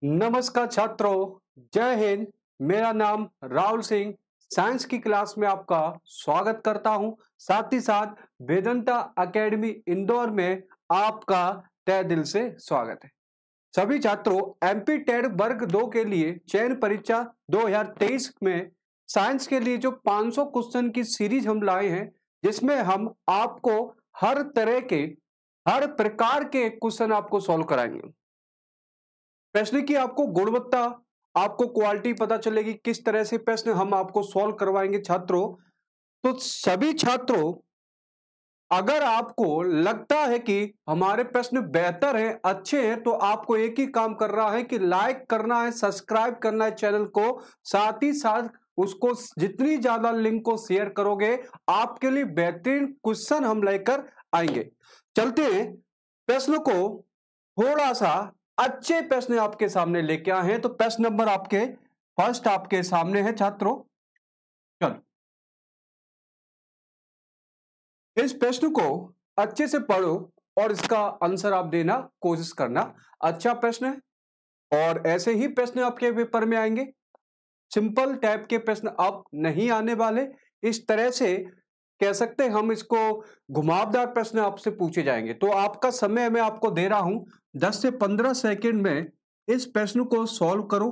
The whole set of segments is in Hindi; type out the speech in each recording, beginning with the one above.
नमस्कार छात्रों, जय हिंद। मेरा नाम राहुल सिंह। साइंस की क्लास में आपका स्वागत करता हूं। साथ ही साथ वेदांता एकेडमी इंदौर में आपका तहे दिल से स्वागत है। सभी छात्रों, एमपी टेट वर्ग 2 के लिए चयन परीक्षा 2023 में साइंस के लिए जो 500 क्वेश्चन की सीरीज हम लाए हैं, जिसमें हम आपको हर तरह के, हर प्रकार के क्वेश्चन आपको सॉल्व कराएंगे। प्रश्न की आपको गुणवत्ता, आपको क्वालिटी पता चलेगी, किस तरह से प्रश्न हम आपको सॉल्व करवाएंगे छात्रों। तो सभी छात्रों, अगर आपको लगता है कि हमारे प्रश्न बेहतर हैं, अच्छे हैं, तो आपको एक ही काम कर रहा है कि लाइक करना है, सब्सक्राइब करना है चैनल को। साथ ही साथ उसको जितनी ज्यादा लिंक को शेयर करोगे, आपके लिए बेहतरीन क्वेश्चन हम लेकर आएंगे। चलते हैं प्रश्न को, थोड़ा सा अच्छे प्रश्न आपके सामने लेके आए हैं। तो प्रश्न नंबर आपके फर्स्ट आपके सामने है छात्रों। चलो, इस प्रश्न को अच्छे से पढ़ो और इसका आंसर आप देना कोशिश करना। अच्छा प्रश्न है और ऐसे ही प्रश्न आपके पेपर में आएंगे। सिंपल टाइप के प्रश्न अब नहीं आने वाले। इस तरह से कह सकते हैं हम इसको, घुमावदार प्रश्न आपसे पूछे जाएंगे। तो आपका समय मैं आपको दे रहा हूं, 10 से 15 सेकंड में इस प्रश्न को सॉल्व करो,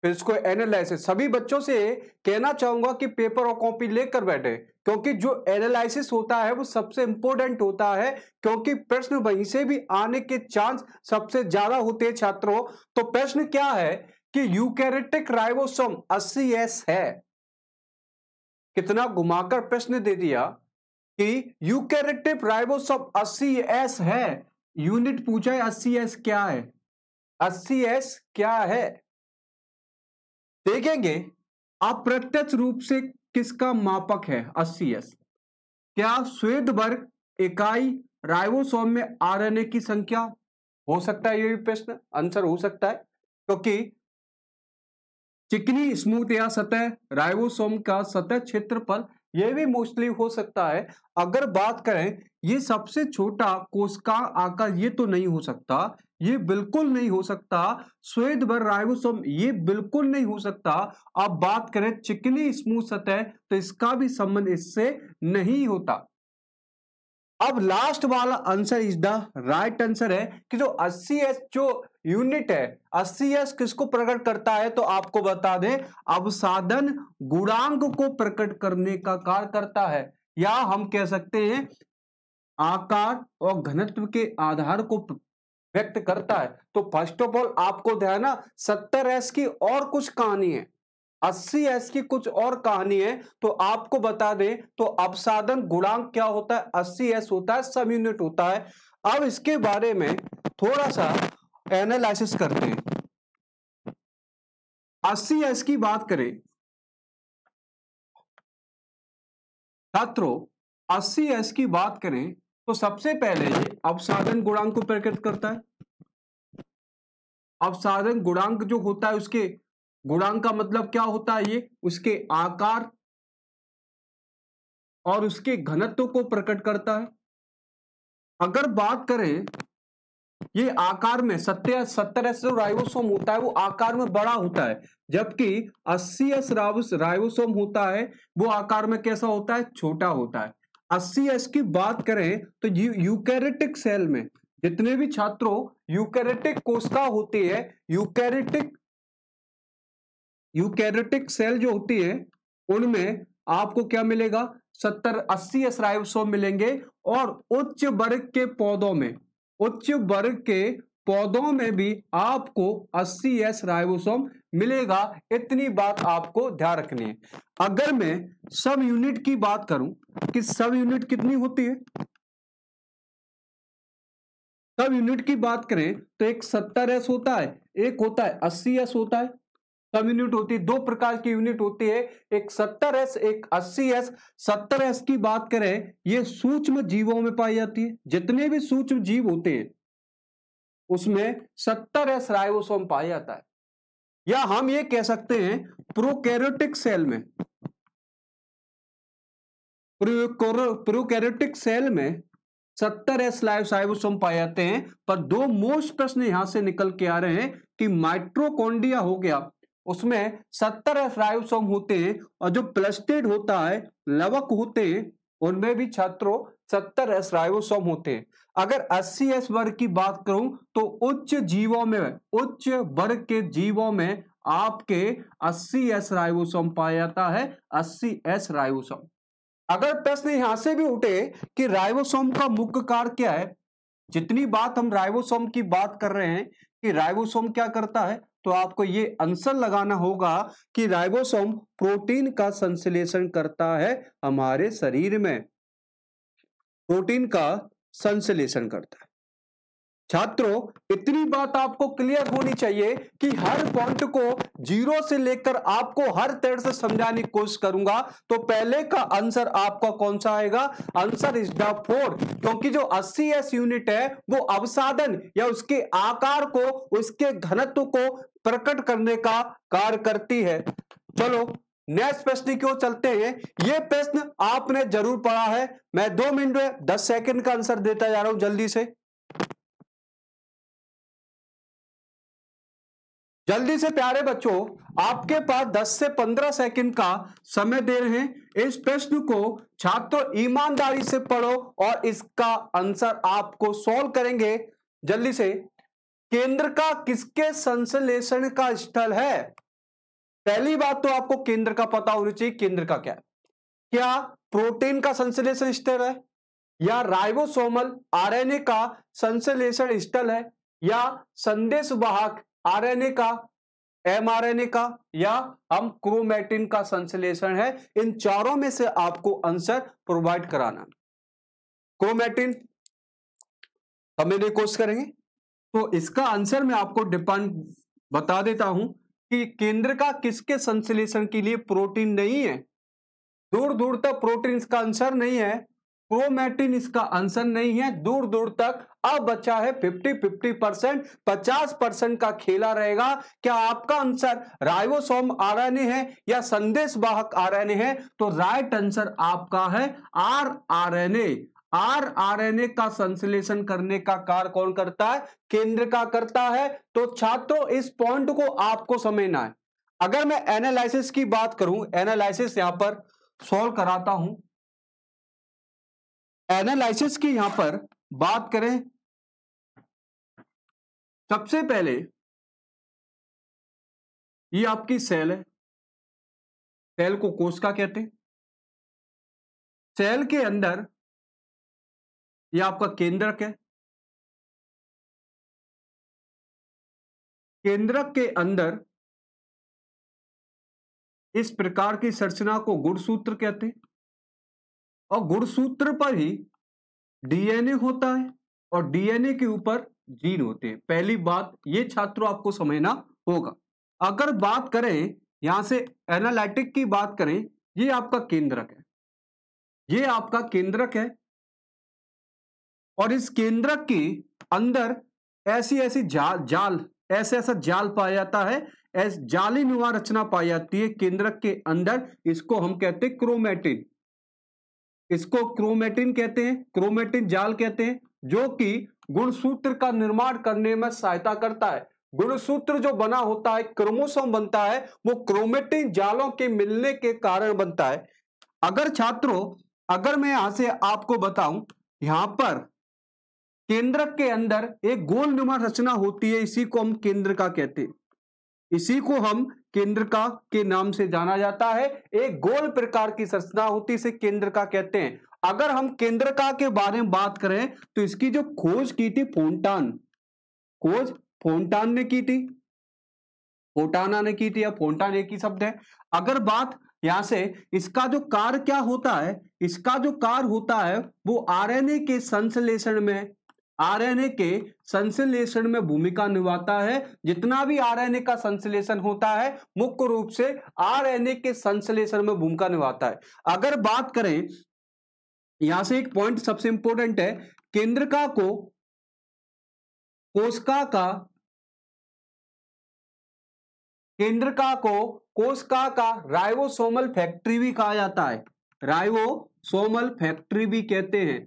फिर इसको एनालिसिस। सभी बच्चों से कहना चाहूंगा कि पेपर और कॉपी लेकर बैठे, क्योंकि जो एनालिसिस होता है वो सबसे इंपॉर्टेंट होता है, क्योंकि प्रश्न वहीं से भी आने के चांस सबसे ज्यादा होते हैं छात्रों। तो प्रश्न क्या है कि यूकैरियोटिक राइबोसोम 80S है। कितना घुमाकर प्रश्न दे दिया कि यूकैरियोटिक राइबोसोम 80S है। यूनिट पूछा है 80S क्या है, 80S क्या है। देखेंगे अप्रत्यक्ष रूप से किसका मापक है 80S। क्या श्वेत वर्ग इकाई राइबोसोम में आरएनए की संख्या, हो सकता है ये भी प्रश्न आंसर हो सकता है, क्योंकि चिकनी स्मूथ या सतह राइबोसोम का सतह क्षेत्रफल, यह भी मोस्टली हो सकता है। अगर बात करें ये सबसे छोटा कोशिकांग आकार, ये तो नहीं हो सकता, ये बिल्कुल नहीं हो सकता। श्वेत वर्ग राइबोसोम, ये बिल्कुल नहीं हो सकता। अब बात करें चिकनी स्मूथ सतह, तो इसका भी संबंध इससे नहीं होता। अब लास्ट वाला answer is the right answer है कि जो 80S जो यूनिट है, 80S किसको प्रकट करता है, तो आपको बता दें अवसादन गुणांक को प्रकट करने का कार्य करता है, या हम कह सकते हैं आकार और घनत्व के आधार को व्यक्त करता है। तो फर्स्ट ऑफ ऑल आपको ध्यान ना, 70S की और कुछ कहानी है, 80S की कुछ और कहानी है। तो आपको बता दें तो अवसादन गुणांक क्या होता है, 80S होता है, सब यूनिट होता है। अब इसके बारे में थोड़ा सा एनालिसिस करते हैं। 80S की बात करें छात्रों, 80S की बात करें तो सबसे पहले ये अवसादन गुणांक को प्रकट करता है। अवसादन गुणांक जो होता है, उसके गुणांक का मतलब क्या होता है, ये उसके आकार और उसके घनत्व को प्रकट करता है। अगर बात करें ये आकार में 70S जो राइबोसोम होता है वो आकार में बड़ा होता है, जबकि 80S राइबोसोम होता है वो आकार में कैसा होता है, छोटा होता है। 80S की बात करें तो यूकैरियोटिक सेल में जितने भी छात्रों यूकैरियोटिक कोशिका होती है, यूकैरियोटिक सेल जो होती है, उनमें आपको क्या मिलेगा, 70-80S राइबोसोम मिलेंगे। और उच्च वर्ग के पौधों में, उच्च वर्ग के पौधों में भी आपको 80S राइबोसोम मिलेगा। इतनी बात आपको ध्यान रखनी है। अगर मैं सब यूनिट की बात करूं कि सब यूनिट कितनी होती है, सब यूनिट की बात करें तो एक 70S होता है, एक होता है 80S होता है। सब यूनिट होती है, दो प्रकार की यूनिट होती है, एक 70S एक 80S। 70S की बात करें, ये सूक्ष्म जीवों में पाई जाती है। जितने भी सूक्ष्म जीव होते हैं उसमें 70S राइबोसोम पाया जाता है। या हम ये कह सकते हैं प्रोकैरियोटिक सेल में, प्रोकैरियोटिक सेल में 70s राइबोसोम पाए जाते हैं। पर दो मोस्ट प्रश्न यहां से निकल के आ रहे हैं कि माइटोकॉन्ड्रिया हो गया, उसमें 70s राइबोसोम होते हैं, और जो प्लास्टिड होता है, लवक होते हैं, उनमें भी छात्रों 70s राइबोसोम होते हैं। अगर 80s वर्ग की बात करूं तो उच्च जीवों में, उच्च वर्ग के जीवों में आपके 80s राइबोसोम पाया जाता है, 80s राइबोसोम। अगर प्रश्न यहां से भी उठे कि राइबोसोम का मुख्य कार्य क्या है, जितनी बात हम राइबोसोम की बात कर रहे हैं कि राइबोसोम क्या करता है, तो आपको ये आंसर लगाना होगा कि राइबोसोम प्रोटीन का संश्लेषण करता है, हमारे शरीर में प्रोटीन का संश्लेषण करता है। छात्रों, इतनी बात आपको क्लियर होनी चाहिए कि हर पॉइंट को जीरो से लेकर आपको हर तरह से समझाने की कोशिश करूंगा। तो पहले का आंसर आपका कौन सा आएगा? आंसर इज द 4, क्योंकि जो 80s यूनिट है वो अवसादन या उसके आकार को, उसके घनत्व को प्रकट करने का कार्य करती है। चलो नेक्स्ट प्रश्न की ओर चलते हैं। यह प्रश्न आपने जरूर पढ़ा है, मैं 2 मिनट में 10 सेकंड का आंसर देता जा रहा हूं, जल्दी से प्यारे बच्चों, आपके पास 10 से 15 सेकंड का समय दे रहे हैं। इस प्रश्न को छात्रों ईमानदारी से पढ़ो और इसका आंसर आपको सॉल्व करेंगे जल्दी से। केंद्र का किसके संश्लेषण का स्थल है? पहली बात तो आपको केंद्र का पता होना चाहिए, केंद्र का क्या प्रोटीन का संश्लेषण स्थल है, या राइबोसोमल आरएनए का संश्लेषण स्थल है, या संदेश वाहक आरएनए का, एमआरएनए का, या हम क्रोमैटिन का संश्लेषण है? इन चारों में से आपको आंसर प्रोवाइड कराना। क्रोमैटिन समझने की कोशिश करेंगे, तो इसका आंसर मैं आपको डिपेंड बता देता हूं कि केंद्र का किसके संश्लेषण के लिए प्रोटीन नहीं है, दूर दूर तक प्रोटीन इसका आंसर नहीं है, क्रोमैटिन इसका आंसर नहीं है, दूर दूर तक। अब बचा है 50-50%, 50% का खेला रहेगा। क्या आपका आंसर राइबोसोम आरएनए है या संदेश वाहक आरएनए है? तो राइट आंसर आपका है आरएनए। आरएनए का संश्लेषण करने का कार्य कौन करता है? केंद्र का करता है। तो छात्रों इस पॉइंट को आपको समझना है। अगर मैं एनालिसिस की बात करूं, एनालिसिस यहां पर सॉल्व कराता हूं। एनालिसिस की यहां पर बात करें, सबसे पहले ये आपकी सेल है, सेल को कोशिका कहते हैं। सेल के अंदर ये आपका केंद्रक है, केंद्रक के अंदर इस प्रकार की संरचना को गुणसूत्र कहते हैं, और गुणसूत्र पर ही डीएनए होता है, और डीएनए के ऊपर जीन होते हैं। पहली बात ये छात्रों आपको समझना होगा। अगर बात करें यहां से एनालिटिक की बात करें, ये आपका केंद्रक है, ये आपका केंद्रक है, और इस केंद्रक के अंदर ऐसी ऐसी जाल ऐसा जाल पाया जाता है, जालीनुमा रचना पाई जाती है केंद्रक के अंदर। इसको हम कहते हैं क्रोमैटिन, इसको क्रोमैटिन कहते हैं, क्रोमैटिन जाल कहते हैं, जो कि गुणसूत्र का निर्माण करने में सहायता करता है। गुणसूत्र जो बना होता है, क्रोमोसोम बनता है, वो क्रोमैटिन जालों के मिलने के कारण बनता है। अगर छात्रों, अगर मैं यहां से आपको बताऊं, यहां पर केंद्रक के अंदर एक गोलनुमा रचना होती है, इसी को हम केंद्रका कहते हैं, इसी को हम केंद्रका के नाम से जाना जाता है। एक गोल प्रकार की संरचना होती है, इसे केंद्रका कहते हैं। अगर हम केंद्रका के बारे में बात करें तो इसकी जो खोज की थी फोंटान, खोज फोंटान ने की थी, फोंटाना ने की थी, या फोंटान एक ही शब्द है। अगर बात यहां से इसका जो कार्य क्या होता है, इसका जो कार्य होता है वो आरएनए के संश्लेषण में, आरएनए के संश्लेषण में भूमिका निभाता है। जितना भी आरएनए का संश्लेषण होता है मुख्य रूप से आरएनए के संश्लेषण में भूमिका निभाता है। अगर बात करें यहां से एक पॉइंट सबसे इंपॉर्टेंट है, केंद्रका को कोशिका का, केंद्रका को कोशिका का राइबोसोमल फैक्ट्री भी कहा जाता है, राइबोसोमल फैक्ट्री भी कहते हैं।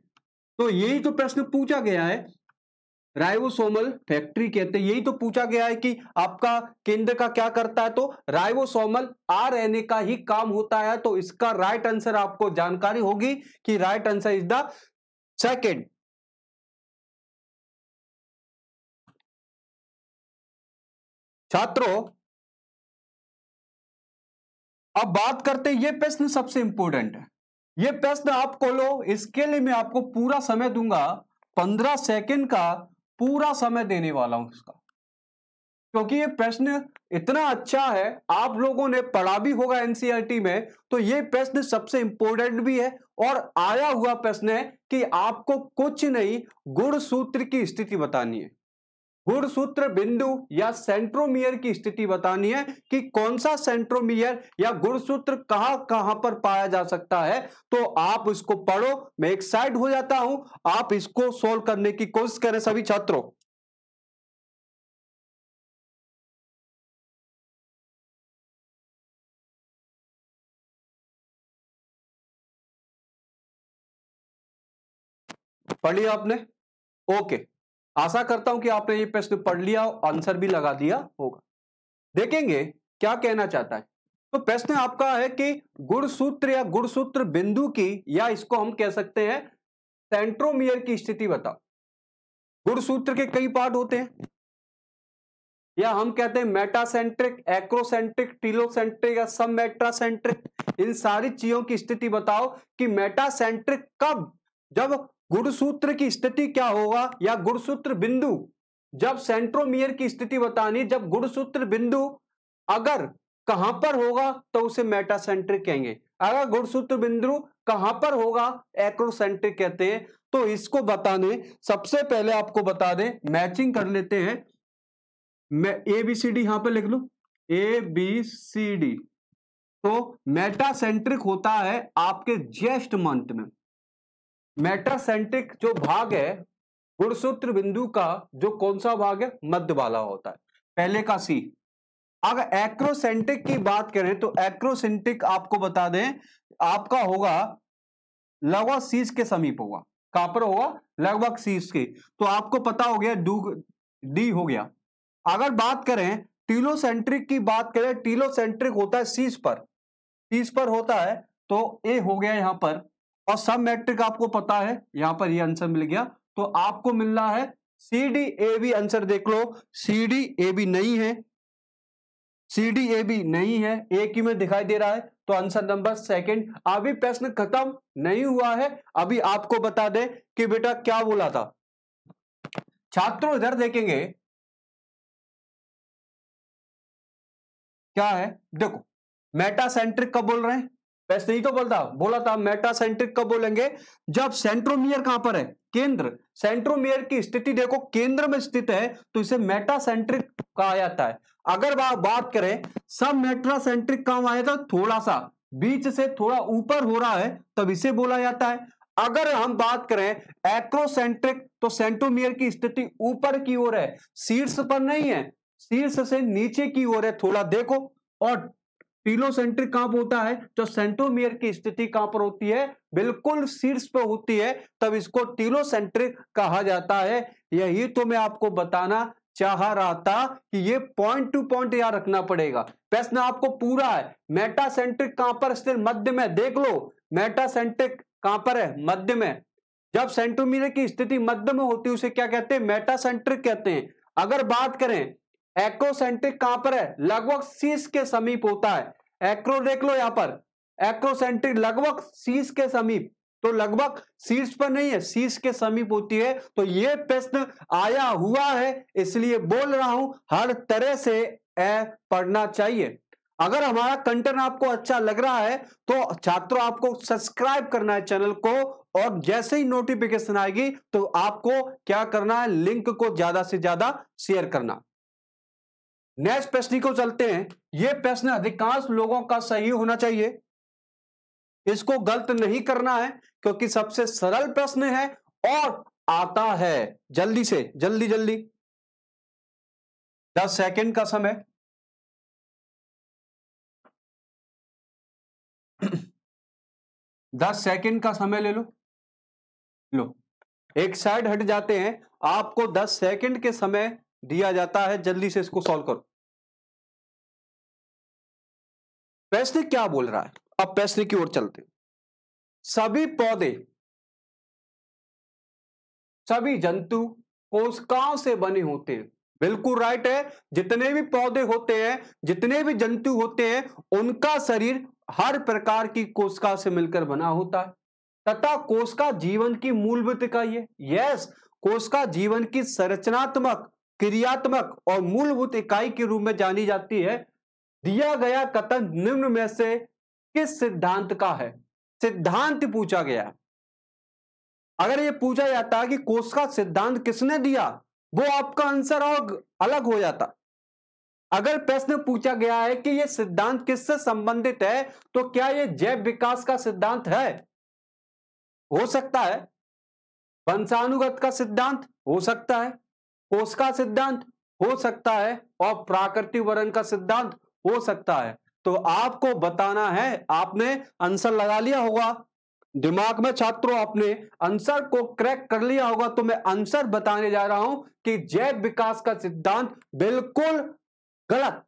तो यही तो प्रश्न पूछा गया है, राइबोसोमल फैक्ट्री कहते हैं, यही तो पूछा गया है कि आपका केंद्र का क्या करता है, तो राइबोसोमल आरएनए का ही काम होता है। तो इसका राइट आंसर आपको जानकारी होगी कि right answer is the second. छात्रों अब बात करते हैं, ये प्रश्न सबसे इंपॉर्टेंट है, ये प्रश्न आपको लो, इसके लिए मैं आपको पूरा समय दूंगा, 15 सेकंड का पूरा समय देने वाला हूं इसका, क्योंकि ये प्रश्न इतना अच्छा है, आप लोगों ने पढ़ा भी होगा एनसीईआरटी में, तो ये प्रश्न सबसे इंपॉर्टेंट भी है और आया हुआ प्रश्न है कि आपको कुछ नहीं, गुणसूत्र की स्थिति बतानी है, गुणसूत्र बिंदु या सेंट्रोमियर की स्थिति बतानी है कि कौन सा सेंट्रोमियर या गुणसूत्र कहां कहां पर पाया जा सकता है। तो आप इसको पढ़ो, मैं एक साइड हो जाता हूं, आप इसको सोल्व करने की कोशिश करें सभी छात्रों। पढ़ लिया आपने? ओके, आशा करता हूं कि आपने ये प्रश्न पढ़ लिया, आंसर भी लगा दिया होगा। देखेंगे क्या कहना चाहता है। तो प्रश्न आपका है कि गुणसूत्र या गुणसूत्र बिंदु की, या इसको हम कह सकते हैं सेंट्रोमियर की स्थिति बताओ। गुणसूत्र के कई पार्ट होते हैं, या हम कहते हैं मेटासेंट्रिक, एक्रोसेंट्रिक, टीलोसेंट्रिक या सब मेट्रासेंट्रिक। इन सारी चीजों की स्थिति बताओ कि मेटासेंट्रिक कब, जब गुणसूत्र की स्थिति क्या होगा, या गुणसूत्र बिंदु जब सेंट्रोमियर की स्थिति बतानी, जब गुणसूत्र बिंदु अगर कहां पर होगा तो उसे मेटासेंट्रिक कहेंगे, अगर गुणसूत्र बिंदु कहां पर होगा एक्रोसेंट्रिक कहते हैं। तो इसको बताने सबसे पहले आपको बता दें, मैचिंग कर लेते हैं, मैं ए बी सी डी यहां पर लिख लू, ए बी सी डी। तो मेटासेंट्रिक होता है आपके ज्येष्ठ मंथ में, मेटासेंट्रिक जो भाग है गुणसूत्र बिंदु का, जो कौन सा भाग है, मध्य वाला होता है, पहले का सी। अगर एक्रोसेंट्रिक की बात करें तो एक्रोसेंट्रिक आपको बता दें आपका होगा लगभग शीर्ष के समीप होगा, कहां पर होगा, लगभग शीर्ष के। तो आपको पता हो गया डी हो गया। अगर बात करें टीलोसेंट्रिक की बात करें, टीलोसेंट्रिक होता है शीर्ष पर, शीर्ष पर होता है, तो ए हो गया यहां पर। और सब मैट्रिक आपको पता है, यहां पर ये आंसर मिल गया। तो आपको मिल रहा है C D A B, answer देख लो, सी डी ए बी नहीं है, सी डी ए बी नहीं है, एक ही में दिखाई दे रहा है, तो आंसर नंबर सेकंड। अभी प्रश्न खत्म नहीं हुआ है, अभी आपको बता दें कि बेटा क्या बोला था। छात्रों इधर देखेंगे क्या है, देखो मेटासेंट्रिक कब बोल रहे हैं, वैसे नहीं तो बोला था मेटासेंट्रिक कब बोलेंगे, जब सेंट्रोमियर कहां पर है, केंद्र, सेंट्रोमियर की स्थिति देखो केंद्र में स्थित है, तो इसे मेटासेंट्रिक कहा जाता है। अगर बात करें सब मेट्रासेंट्रिक कहां आया था, थोड़ा सा बीच से थोड़ा ऊपर हो रहा है, तब इसे बोला जाता है। अगर हम बात करें एक्रोसेंट्रिक, तो सेंट्रोमियर की स्थिति ऊपर की ओर है, शीर्ष पर नहीं है, शीर्ष से नीचे की ओर है, थोड़ा देखो। और टीलोसेंट्रिक कहां पर होता है, जो सेंट्रोमियर की स्थिति कहां पर होती है, बिल्कुल शीर्ष पर होती है, तब इसको टीलोसेंट्रिक कहा जाता है। यही तो मैं आपको बताना चाह रहा था कि ये पॉइंट टू पॉइंट याद रखना पड़ेगा। प्रश्न आपको पूरा है, मेटासेंट्रिक कहां पर स्थित, मध्य में, देख लो मेटासेंट्रिक कहां पर है, मध्य में। जब सेंट्रोमियर की स्थिति मध्य में होती है उसे क्या कहते हैं, मेटासेंट्रिक कहते हैं। अगर बात करें एक्रोसेंट्रिक कहां पर है, लगभग शीर्ष के समीप होता है, एक्रो देख लो यहां पर, एक्रोसेंट्रिक लगभग शीर्ष के समीप, तो लगभग शीर्ष पर नहीं है, शीर्ष के समीप होती है। तो यह प्रश्न आया हुआ है, इसलिए बोल रहा हूं हर तरह से पढ़ना चाहिए। अगर हमारा कंटेंट आपको अच्छा लग रहा है तो छात्रों आपको सब्सक्राइब करना है चैनल को, और जैसे ही नोटिफिकेशन आएगी तो आपको क्या करना है, लिंक को ज्यादा से ज्यादा शेयर करना। नेक्स्ट प्रश्न को चलते हैं, यह प्रश्न अधिकांश लोगों का सही होना चाहिए, इसको गलत नहीं करना है, क्योंकि सबसे सरल प्रश्न है और आता है। जल्दी से जल्दी जल्दी, 10 सेकंड का समय। 10 सेकंड का समय ले लो, लो एक साइड हट जाते हैं। आपको 10 सेकंड के समय दिया जाता है, जल्दी से इसको सॉल्व करो। प्रश्न क्या बोल रहा है, अब प्रश्न की ओर चलते हैं। सभी पौधे, सभी जंतु कोशिकाओं से बने होते हैं। बिल्कुल राइट है। जितने भी पौधे होते हैं, जितने भी जंतु होते हैं, उनका शरीर हर प्रकार की कोशिका से मिलकर बना होता है तथा कोशिका जीवन की मूलभूत इकाई है। यस, कोशिका जीवन की संरचनात्मक, क्रियात्मक और मूलभूत इकाई के रूप में जानी जाती है। दिया गया कथन निम्न में से किस सिद्धांत का है? सिद्धांत पूछा गया। अगर यह पूछा जाता कि कोशिका सिद्धांत किसने दिया, वो आपका आंसर और अलग हो जाता। अगर प्रश्न पूछा गया है कि यह सिद्धांत किससे संबंधित है, तो क्या यह जैव विकास का सिद्धांत है? हो सकता है। वंशानुगत का सिद्धांत हो सकता है, कोशिका सिद्धांत हो सकता है और प्राकृतिक वर्ण का सिद्धांत हो सकता है। तो आपको बताना है। आपने आंसर लगा लिया होगा दिमाग में छात्रों, आपने आंसर को क्रैक कर लिया होगा। तो मैं आंसर बताने जा रहा हूं कि जैव विकास का सिद्धांत बिल्कुल गलत।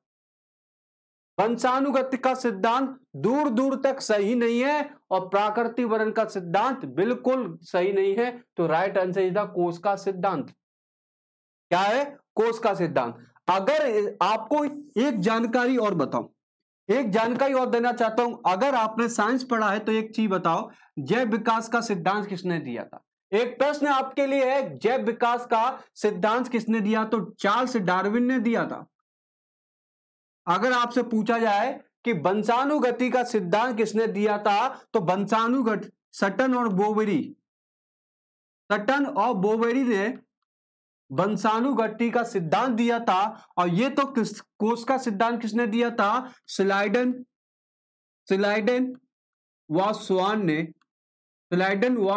वंशानुगत का सिद्धांत दूर दूर तक सही नहीं है और प्राकृतिक वर्ण का सिद्धांत बिल्कुल सही नहीं है। तो राइट आंसर इज द कोश का सिद्धांत। क्या है? कोश का सिद्धांत। अगर आपको एक जानकारी और बताऊं, एक जानकारी और देना चाहता हूं। अगर आपने साइंस पढ़ा है तो एक चीज बताओ, जैव विकास का सिद्धांत किसने दिया था? एक प्रश्न आपके लिए है, जैव विकास का सिद्धांत किसने दिया? तो चार्ल्स डार्विन ने दिया था। अगर आपसे पूछा जाए कि वंशानुगति का सिद्धांत किसने दिया था, तो वंशानुगत सटन और बोवेरी, सटन और बोवेरी ने वंशानुगति का सिद्धांत दिया था। और ये तो कोश का सिद्धांत किसने दिया था? स्लाइडन व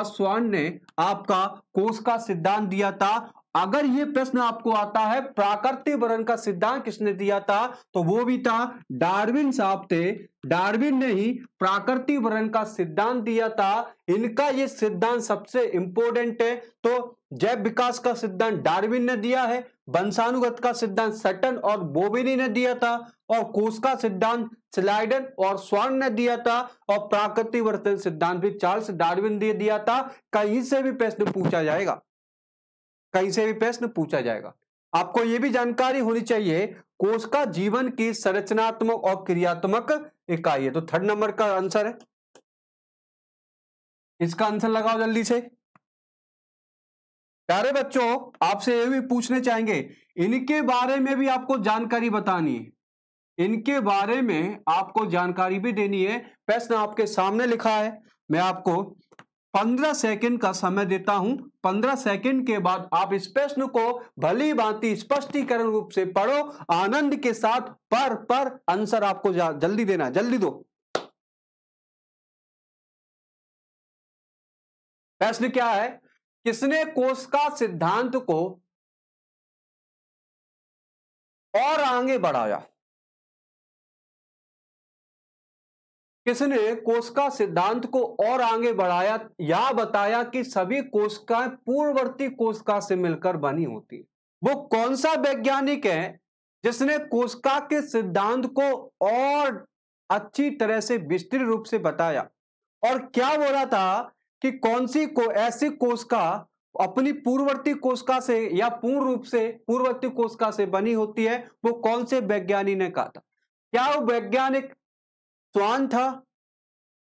स्वान ने आपका कोश का सिद्धांत दिया था। अगर ये प्रश्न आपको आता है प्राकृतिक वर्ण का सिद्धांत किसने दिया था, तो वो भी था डार्विन साहब थे। डार्विन ने ही प्राकृतिक वर्ण का सिद्धांत दिया था। इनका ये सिद्धांत सबसे इंपॉर्टेंट है। तो जैव विकास का सिद्धांत डार्विन ने दिया है, वंशानुगत का सिद्धांत सटन और बोवेरी ने दिया था, और कोश का सिद्धांत स्लाइडन और स्वान ने दिया था, और प्राकृतिक वर्ण सिद्धांत भी चार्ल्स डार्विन ने दिया था। कहीं से भी प्रश्न पूछा जाएगा, कहीं से भी प्रश्न पूछा जाएगा। आपको यह भी जानकारी होनी चाहिए, कोश का जीवन की संरचनात्मक और क्रियात्मक इकाई है। तो थर्ड नंबर का आंसर है। इसका आंसर लगाओ जल्दी से। प्यारे बच्चों, आपसे ये भी पूछने चाहेंगे, इनके बारे में भी आपको जानकारी बतानी है, इनके बारे में आपको जानकारी भी देनी है। प्रश्न आपके सामने लिखा है। मैं आपको 15 सेकंड का समय देता हूं। 15 सेकंड के बाद आप इस प्रश्न को भली भांति स्पष्टीकरण रूप से पढ़ो, आनंद के साथ। पर आंसर आपको जल्दी देना, जल्दी दो। प्रश्न क्या है? किसने कोश का सिद्धांत को और आगे बढ़ाया? किसने कोशिका सिद्धांत को और आगे बढ़ाया या बताया कि सभी कोशिकाएं पूर्ववर्ती कोशिका से मिलकर बनी होती है? वो कौन सा वैज्ञानिक है जिसने कोशिका के सिद्धांत को और अच्छी तरह से विस्तृत रूप से बताया? और क्या बोला था कि कौन सी ऐसी कोशिका अपनी पूर्ववर्ती कोशिका से या पूर्ण रूप से पूर्ववर्ती कोशिका से बनी होती है? वो कौन से वैज्ञानिक ने कहा था? क्या वो वैज्ञानिक स्वान था?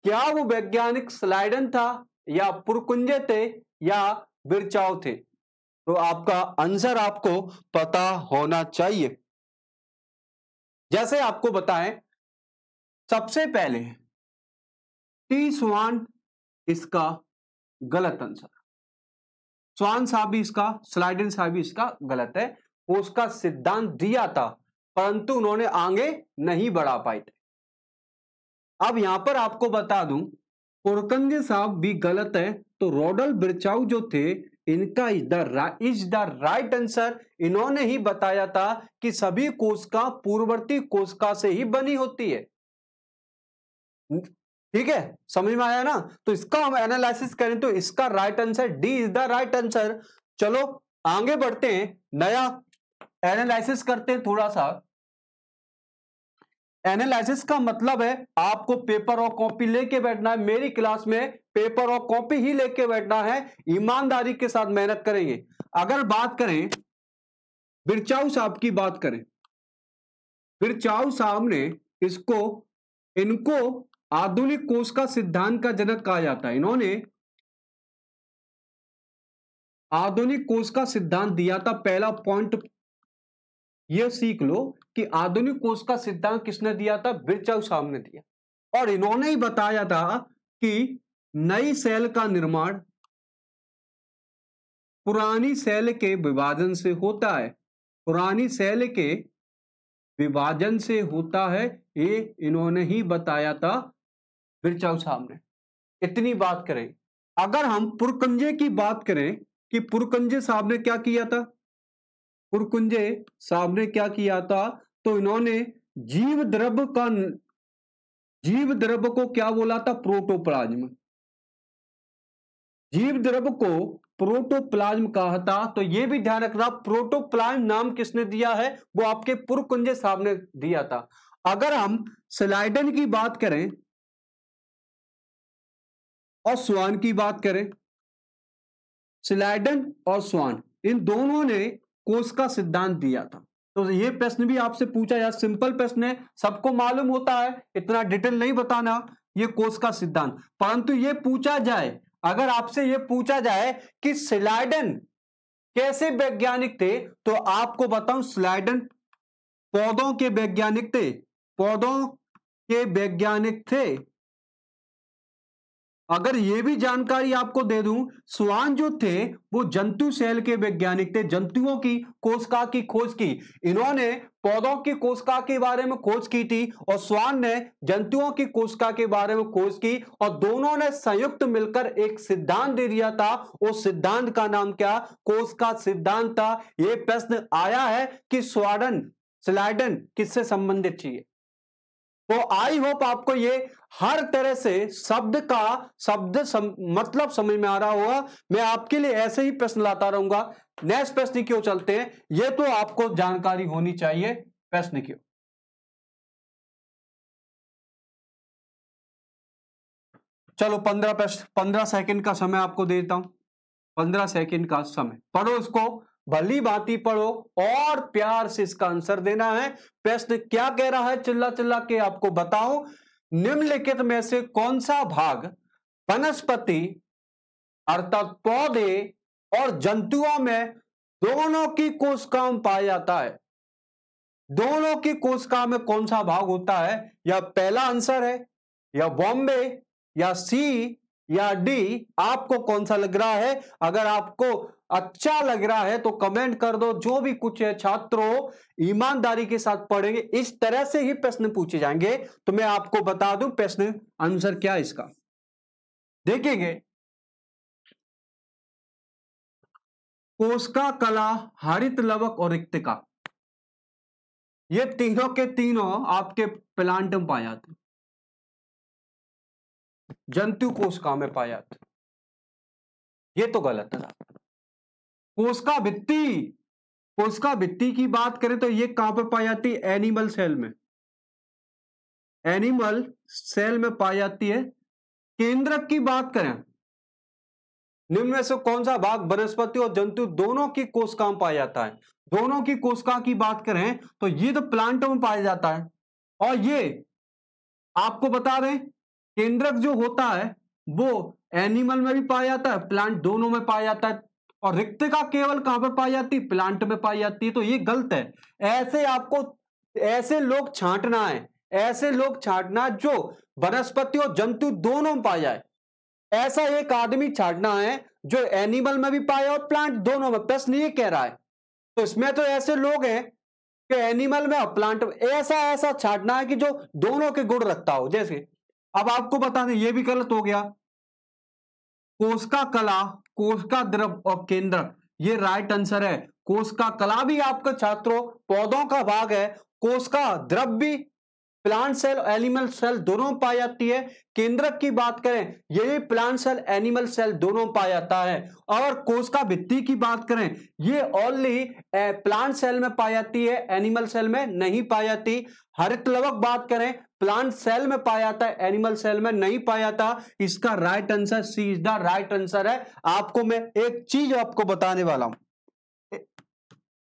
क्या वो वैज्ञानिक स्लाइडन था, या पुरकुंजे थे, या बिरचाव थे? तो आपका आंसर आपको पता होना चाहिए। जैसे आपको बताएं, सबसे पहले टी स्वान इसका गलत आंसर, स्वान साहब भी इसका, स्लाइडन साहब भी इसका गलत है। उसका सिद्धांत दिया था परंतु उन्होंने आगे नहीं बढ़ा पाए थे। अब यहां पर आपको बता दूं, पुरकंजे साहब भी गलत है। तो रॉडल्फ बिरचाउ जो थे, इनका इज द राइट आंसर। इन्होंने ही बताया था कि सभी कोशिका पूर्ववर्ती कोशिका से ही बनी होती है। ठीक है, समझ में आया ना। तो इसका हम एनालिसिस करें तो इसका right answer D is the right answer. चलो आगे बढ़ते हैं, नया एनालिसिस करते हैं थोड़ा सा। एनालिसिस का मतलब है आपको पेपर और कॉपी लेके बैठना है, मेरी क्लास में पेपर और कॉपी ही लेके बैठना है, ईमानदारी के साथ मेहनत करेंगे। अगर बात करें बिरचाऊ साहब की, बात करें बिरचाऊ साहब ने इनको आधुनिक कोश का सिद्धांत का जनक कहा जाता है। इन्होंने आधुनिक कोश का सिद्धांत दिया था। पहला पॉइंट यह सीख लो कि आधुनिक कोश का सिद्धांत किसने दिया था, बिरचाऊ साहब ने दिया। और इन्होंने ही बताया था कि नई सेल का निर्माण पुरानी सेल के विभाजन से होता है, पुरानी सेल के विभाजन से होता है, ये इन्होंने ही बताया था बिरचाऊ साहब ने। इतनी बात करें। अगर हम पुरकुंजे की बात करें कि पुरकुंजे साहब ने क्या किया था, पुरकुंजे साहब ने क्या किया था, तो इन्होंने जीव द्रव्य को क्या बोला था, प्रोटोप्लाज्म। जीव द्रव्य को प्रोटोप्लाज्म कहा था। तो यह भी ध्यान रखना, प्रोटोप्लाज्म नाम किसने दिया है, वो आपके पुरकुंजे साहब ने दिया था। अगर हम स्लाइडन की बात करें और स्वान की बात करें, स्लाइडन और स्वान इन दोनों ने कोश का सिद्धांत दिया था। तो ये प्रश्न भी आपसे पूछा जाए, सिंपल प्रश्न है, सबको मालूम होता है, इतना डिटेल नहीं बताना ये कोश का सिद्धांत। परंतु ये पूछा जाए, अगर आपसे ये पूछा जाए कि स्लाइडन कैसे वैज्ञानिक थे, तो आपको बताऊं स्लाइडन पौधों के वैज्ञानिक थे, पौधों के वैज्ञानिक थे। अगर ये भी जानकारी आपको दे दूं, स्वान जो थे वो जंतु सेल के वैज्ञानिक थे, जंतुओं की कोशिका की खोज की। इन्होंने पौधों की कोशिका के बारे में खोज की थी और स्वान ने जंतुओं की कोशिका के बारे में खोज की, और दोनों ने संयुक्त मिलकर एक सिद्धांत दे दिया था। उस सिद्धांत का नाम क्या, कोश का सिद्धांत था। यह प्रश्न आया है कि स्लाइडन किससे संबंधित चाहिए। तो आई होप आपको ये हर तरह से मतलब समझ में आ रहा होगा। मैं आपके लिए ऐसे ही प्रश्न लाता रहूंगा। नेक्स्ट प्रश्न की ओर चलते हैं, ये तो आपको जानकारी होनी चाहिए प्रश्न की। चलो 15 सेकंड का समय आपको देता हूं, 15 सेकंड का समय, पढ़ो इसको, भली भांति पढ़ो और प्यार से इसका आंसर देना है। प्रश्न क्या कह रहा है, चिल्ला चिल्ला के आपको बताओ, निम्नलिखित में से कौन सा भाग वनस्पति अर्थात पौधे और जंतुओं में दोनों की कोशिकाओं में पाया जाता है। दोनों की कोशिका में कौन सा भाग होता है, या पहला आंसर है, या बॉम्बे, या सी, या डी, आपको कौन सा लग रहा है। अगर आपको अच्छा लग रहा है तो कमेंट कर दो। जो भी कुछ है छात्रों, ईमानदारी के साथ पढ़ेंगे, इस तरह से ही प्रश्न पूछे जाएंगे। तो मैं आपको बता दूं प्रश्न आंसर क्या है इसका, देखेंगे। कोशिका कला, हरित लवक और रिक्तिका, ये तीनों के तीनों आपके प्लांट में पाए जाते, जंतु कोशिका में पाए जाते। ये तो गलत है। कोशिका भित्ति की बात करें तो ये कहां पर पाई जाती है, एनिमल सेल में, एनिमल सेल में पाई जाती है। केंद्रक की बात करें, निम्न में से कौन सा भाग वनस्पति और जंतु दोनों की कोशिका में पाया जाता है। दोनों की कोशिका की बात करें तो ये तो प्लांट में पाया जाता है, और ये आपको बता रहे केंद्रक जो होता है वो एनिमल में भी पाया जाता है, प्लांट दोनों में पाया जाता है। और रिक्तिका केवल कहां पर पाई जाती है, प्लांट में पाई जाती है। तो ये गलत है। ऐसे लोग छांटना है, ऐसे लोग छांटना जो वनस्पति और जंतु दोनों में पाया जाए। ऐसा एक आदमी छांटना है जो एनिमल में भी पाया और प्लांट दोनों में। प्रश्न ये कह रहा है, तो इसमें तो ऐसे लोग हैं कि एनिमल में और प्लांट में, ऐसा छांटना है कि जो दोनों के गुण रखता हो। जैसे अब आपको बता दें, ये भी गलत हो गया। कोशिका कला, कोशिका द्रव और केंद्रक, ये राइट आंसर है। कोशिका कला भी आपके छात्रों पौधों का भाग है, कोशिका द्रव भी प्लांट सेल और एनिमल सेल दोनों पाई जाती है। केंद्रक की बात करें, ये भी प्लांट सेल एनिमल सेल दोनों पाया जाता है। और कोशिका भित्ति की बात करें, ये ओनली प्लांट सेल में पाई जाती है, एनिमल सेल में नहीं पाई जाती। हरित लवक बात करें, प्लांट सेल में पाया जाता है, एनिमल सेल में नहीं पाया जाता। इसका right answer C is the right answer है। आपको मैं एक चीज आपको बताने वाला हूं,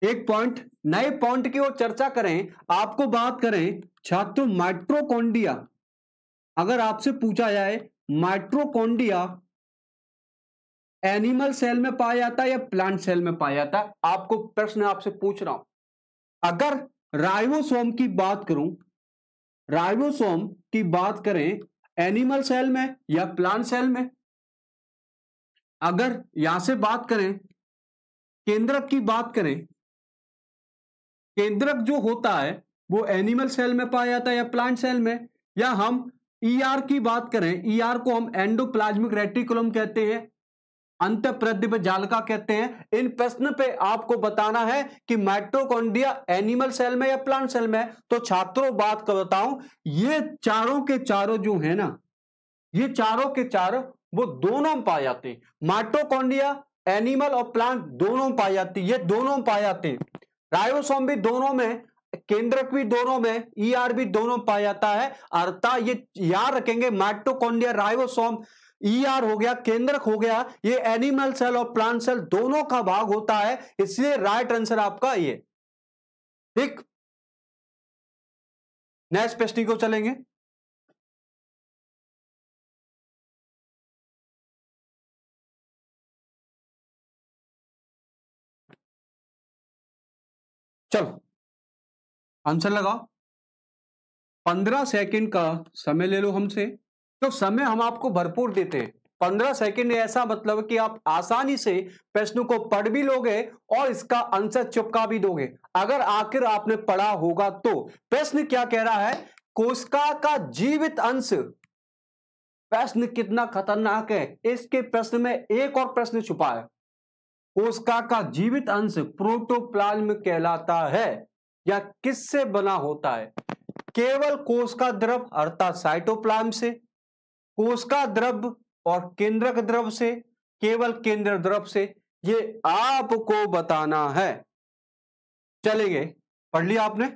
एक पॉइंट, नए पॉइंट की ओर चर्चा करें। आपको बात करें छात्रों, माइटोकॉन्ड्रिया, अगर आपसे पूछा जाए माइटोकॉन्ड्रिया एनिमल सेल में पाया जाता है या प्लांट सेल में पाया जाता है, आपको प्रश्न आपसे पूछ रहा हूं। अगर राइबोसोम की बात करूं, राइबोसोम की बात करें एनिमल सेल में या प्लांट सेल में, अगर यहां से बात करें केंद्रक की बात करें, केंद्रक जो होता है वो एनिमल सेल में पाया जाता है या प्लांट सेल में, या हम ईआर की बात करें, ईआर को हम एंडोप्लाज्मिक रेटिकुलम कहते हैं, अंतःप्रदिप जालिका कहते हैं। इन प्रश्न पे आपको बताना है कि माइटोकॉन्ड्रिया एनिमल सेल में या प्लांट सेल में। तो छात्रों बात कर बताऊं, ये चारों के चारों जो है ना, ये चारों के चारों वो दोनों पाए जाते हैं। माइटोकॉन्ड्रिया एनिमल और प्लांट दोनों पाई जाती है, ये दोनों पाए जाते हैं। राइबोसोम भी दोनों में, केंद्रक भी दोनों में, ईआर भी दोनों पाया जाता है। अर्थात ये याद रखेंगे, माइटोकॉन्ड्रिया, राइबोसोम, ईआर हो गया, केंद्रक हो गया, ये एनिमल सेल और प्लांट सेल दोनों का भाग होता है। इसलिए राइट आंसर आपका ये। ठीक, नेक्स्ट प्रश्न को चलेंगे। चलो आंसर लगाओ। 15 सेकंड का समय ले लो हमसे, तो समय हम आपको भरपूर देते हैं। 15 सेकंड ऐसा मतलब कि आप आसानी से प्रश्न को पढ़ भी लोगे और इसका आंसर चिपका भी दोगे, अगर आखिर आपने पढ़ा होगा तो। प्रश्न क्या कह रहा है, कोशिका का जीवित अंश। प्रश्न कितना खतरनाक है, इसके प्रश्न में एक और प्रश्न छुपा है। कोशिका का जीवित अंश प्रोटोप्लाज्म कहलाता है या किससे बना होता है? केवल कोशिका द्रव अर्थात साइटोप्लाज्म से, कोशिका द्रव और केंद्रक द्रव से, केवल केंद्र द्रव से, ये आपको बताना है। चलेंगे, पढ़ लिया आपने?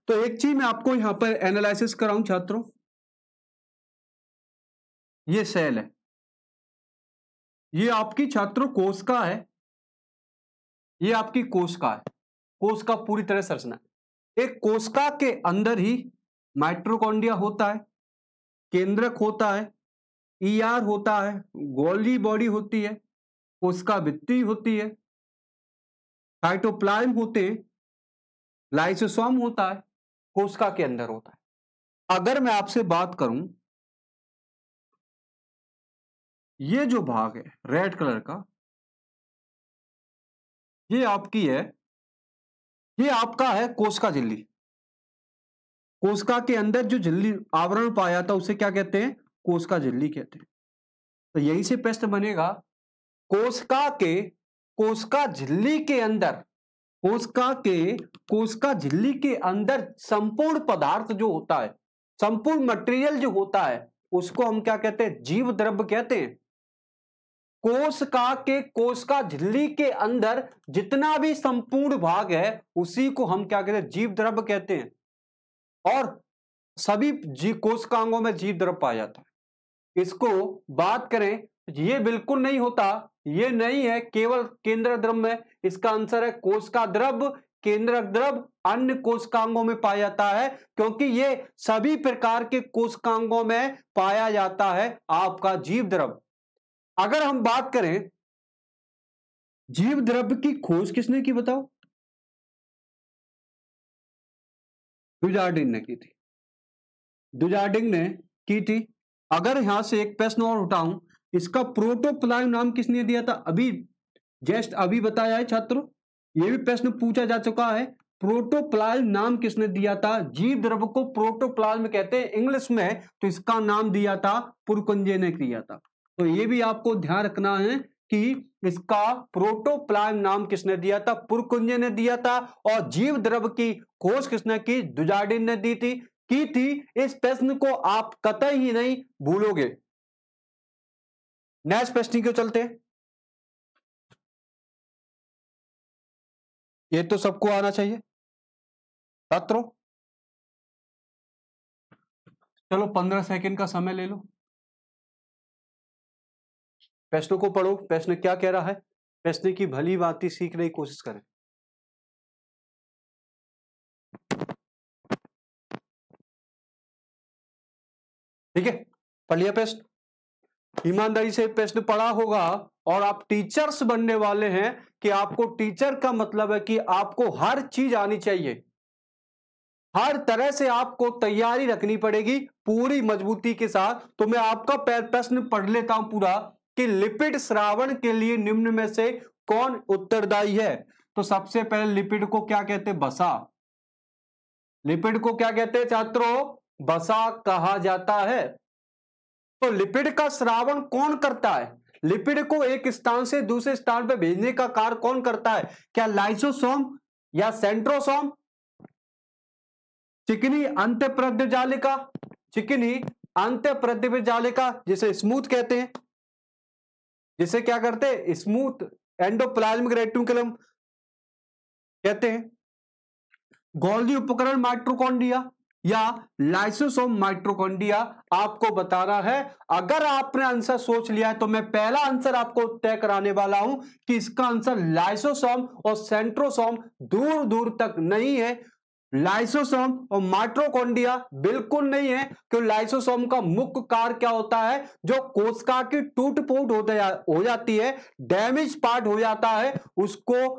तो एक चीज मैं आपको यहां पर एनालिसिस कराऊं छात्रों, ये सेल है, ये आपकी छात्रों कोशिका है, ये आपकी कोशिका है। कोशिका पूरी तरह संरचना, एक कोशिका के अंदर ही माइटोकॉन्ड्रिया होता है, केंद्रक होता है, ईआर होता है, गोल्गी बॉडी होती है, कोशिका भित्ति होती है, साइटोप्लाज्म होते हैं, लाइसोसोम होता है, कोशिका के अंदर होता है। अगर मैं आपसे बात करूं, ये जो भाग है रेड कलर का, ये आपकी है, ये आपका है कोशिका झिल्ली। कोशिका के अंदर जो झिल्ली आवरण पाया था उसे क्या कहते हैं? कोशिका झिल्ली कहते हैं। तो यहीं से प्रश्न बनेगा, कोशिका झिल्ली के अंदर, कोशिका झिल्ली के अंदर संपूर्ण पदार्थ जो होता है, संपूर्ण मटेरियल जो होता है, उसको हम क्या कहते हैं? जीव द्रव्य कहते हैं। कोशिका झिल्ली के अंदर जितना भी संपूर्ण भाग है उसी को हम क्या कहते हैं? जीव द्रव्य कहते हैं। और सभी कोशिकांगों में जीव द्रव्य पाया जाता है। इसको बात करें, ये बिल्कुल नहीं होता, ये नहीं है केवल केंद्र द्रव में। इसका आंसर है कोशिका द्रव, केंद्रक द्रव अन्य कोशिकांगों में पाया जाता है, क्योंकि ये सभी प्रकार के कोशिकांगों में पाया जाता है आपका जीव द्रव। अगर हम बात करें जीव द्रव्य की खोज किसने की बताओ? डुजार्डिन ने की थी, डुजार्डिन ने की थी। अगर यहां से एक प्रश्न और उठाऊं, इसका प्रोटोप्लाज्म नाम किसने दिया था? अभी जस्ट अभी बताया है छात्रों, यह भी प्रश्न पूछा जा चुका है। प्रोटोप्लाज्म नाम किसने दिया था? जीव द्रव्य को प्रोटोप्लाज्म कहते हैं इंग्लिश में, तो इसका नाम दिया था पुरकुंजे ने दिया था। तो ये भी आपको ध्यान रखना है कि इसका प्रोटोप्लाज्म नाम किसने दिया था? पुरकुंज ने दिया था। और जीव द्रव की खोज किसने की? डुजार्डिन ने की थी। इस प्रश्न को आप कतई ही नहीं भूलोगे। नेक्स्ट प्रश्न क्यों चलते हैं, ये तो सबको आना चाहिए छात्रों। चलो 15 सेकंड का समय ले लो, प्रश्न को पढ़ो, प्रश्न क्या कह रहा है, प्रश्न की भली भांति सीखने की कोशिश करें। ठीक है, पढ़ लिया प्रश्न? ईमानदारी से प्रश्न पढ़ा होगा। और आप टीचर्स बनने वाले हैं कि आपको टीचर का मतलब है कि आपको हर चीज आनी चाहिए, हर तरह से आपको तैयारी रखनी पड़ेगी पूरी मजबूती के साथ। तो मैं आपका प्रश्न पढ़ लेता हूं पूरा कि लिपिड श्रावण के लिए निम्न में से कौन उत्तरदायी है? तो सबसे पहले लिपिड को क्या कहते हैं? वसा। लिपिड को क्या कहते हैं छात्रों? वसा कहा जाता है। तो लिपिड का श्रावण कौन करता है? लिपिड को एक स्थान से दूसरे स्थान पर भेजने का कार्य कौन करता है? क्या लाइसोसोम या सेंट्रोसोम? चिकनी अंतःप्रद्य जालिका, चिकनी अंतःप्रद्य जालिका जिसे स्मूथ कहते हैं, जिसे क्या करते हैं? स्मूथ एंडोप्लाज्मिक रेटिकुलम कहते हैं। गोल्गी उपकरण माइटोकॉन्ड्रिया या लाइसोसोम माइटोकॉन्ड्रिया आपको बताना है। अगर आपने आंसर सोच लिया है तो मैं पहला आंसर आपको तय कराने वाला हूं कि इसका आंसर लाइसोसोम और सेंट्रोसोम दूर दूर तक नहीं है। लाइसोसोम और माइटोकॉन्ड्रिया बिल्कुल नहीं है, क्योंकि लाइसोसोम का मुख्य कार्य क्या होता है? जो कोशिका की टूट फूट हो जाती है, डैमेज पार्ट हो जाता है, उसको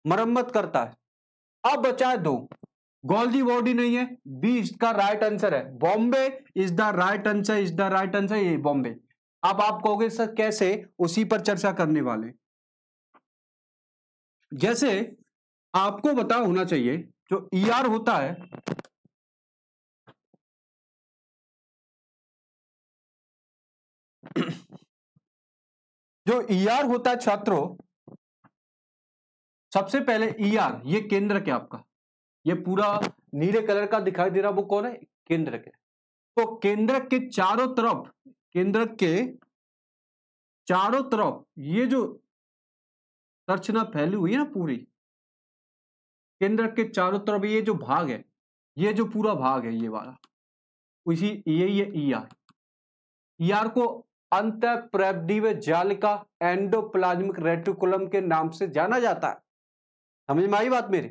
मरम्मत करता है। अब बचा है 2, गोल्गी बॉडी नहीं है, बी इसका राइट आंसर है। Bombay is the right answer, is the right answer, ये बॉम्बे। अब आप कहोगे सर कैसे? उसी पर चर्चा करने वाले। जैसे आपको पता होना चाहिए जो ईआर होता है, जो ईआर होता है छात्रों, सबसे पहले ईआर ये केंद्र क्या आपका, ये पूरा नीले कलर का दिखाई दे रहा वो कौन है? केंद्र के। तो केंद्र के चारों तरफ, केंद्र के चारों तरफ ये जो संरचना फैली हुई है ना पूरी, केंद्र के चारों तरफ ये जो भाग है, ये जो पूरा भाग है ये वाला, उसी यही है ईआर। ईआर को अंतःप्रद्य जालिका एंडोप्लाज्मिक रेटिकुलम के नाम से जाना जाता है। समझ में आई बात मेरी?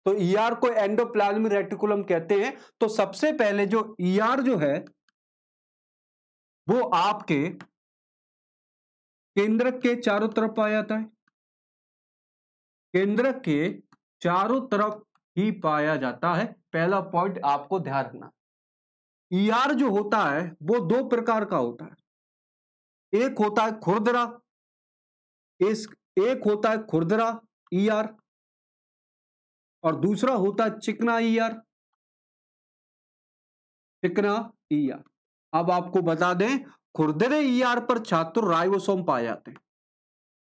तो ईआर को एंडोप्लाज्मिक रेटिकुलम कहते हैं। तो सबसे पहले जो ईआर जो है वो आपके केंद्र के चारों तरफ पाया जाता है, केंद्र के चारों तरफ ही पाया जाता है। पहला पॉइंट आपको ध्यान रखना। ईआर जो होता है वो 2 प्रकार का होता है। एक होता है खुरदरा, एक होता है खुरदरा ईआर और दूसरा होता है चिकना ईआर, चिकना ईआर। अब आपको बता दें, खुरदरे ईआर पर छात्र राइबोसोम पाए जाते हैं।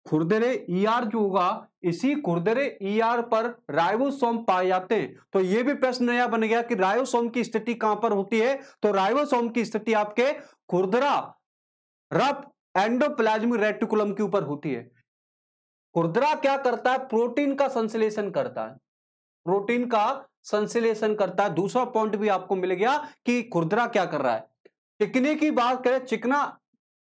खुरदरे ईआर जो होगा, इसी खुरदरे ईआर पर राइबोसोम पाए जाते हैं। तो यह भी प्रश्न नया बन गया कि राइबोसोम की स्थिति कहां पर होती है? तो राइबोसोम की स्थिति आपके खुरदरा रफ एंडोप्लाज्मिक रेटिकुलम के ऊपर होती है। खुरदरा क्या करता है? प्रोटीन का संश्लेषण करता है, प्रोटीन का संश्लेषण करता है। दूसरा पॉइंट भी आपको मिल गया कि खुरदरा क्या कर रहा है। चिकने की बात करें, चिकना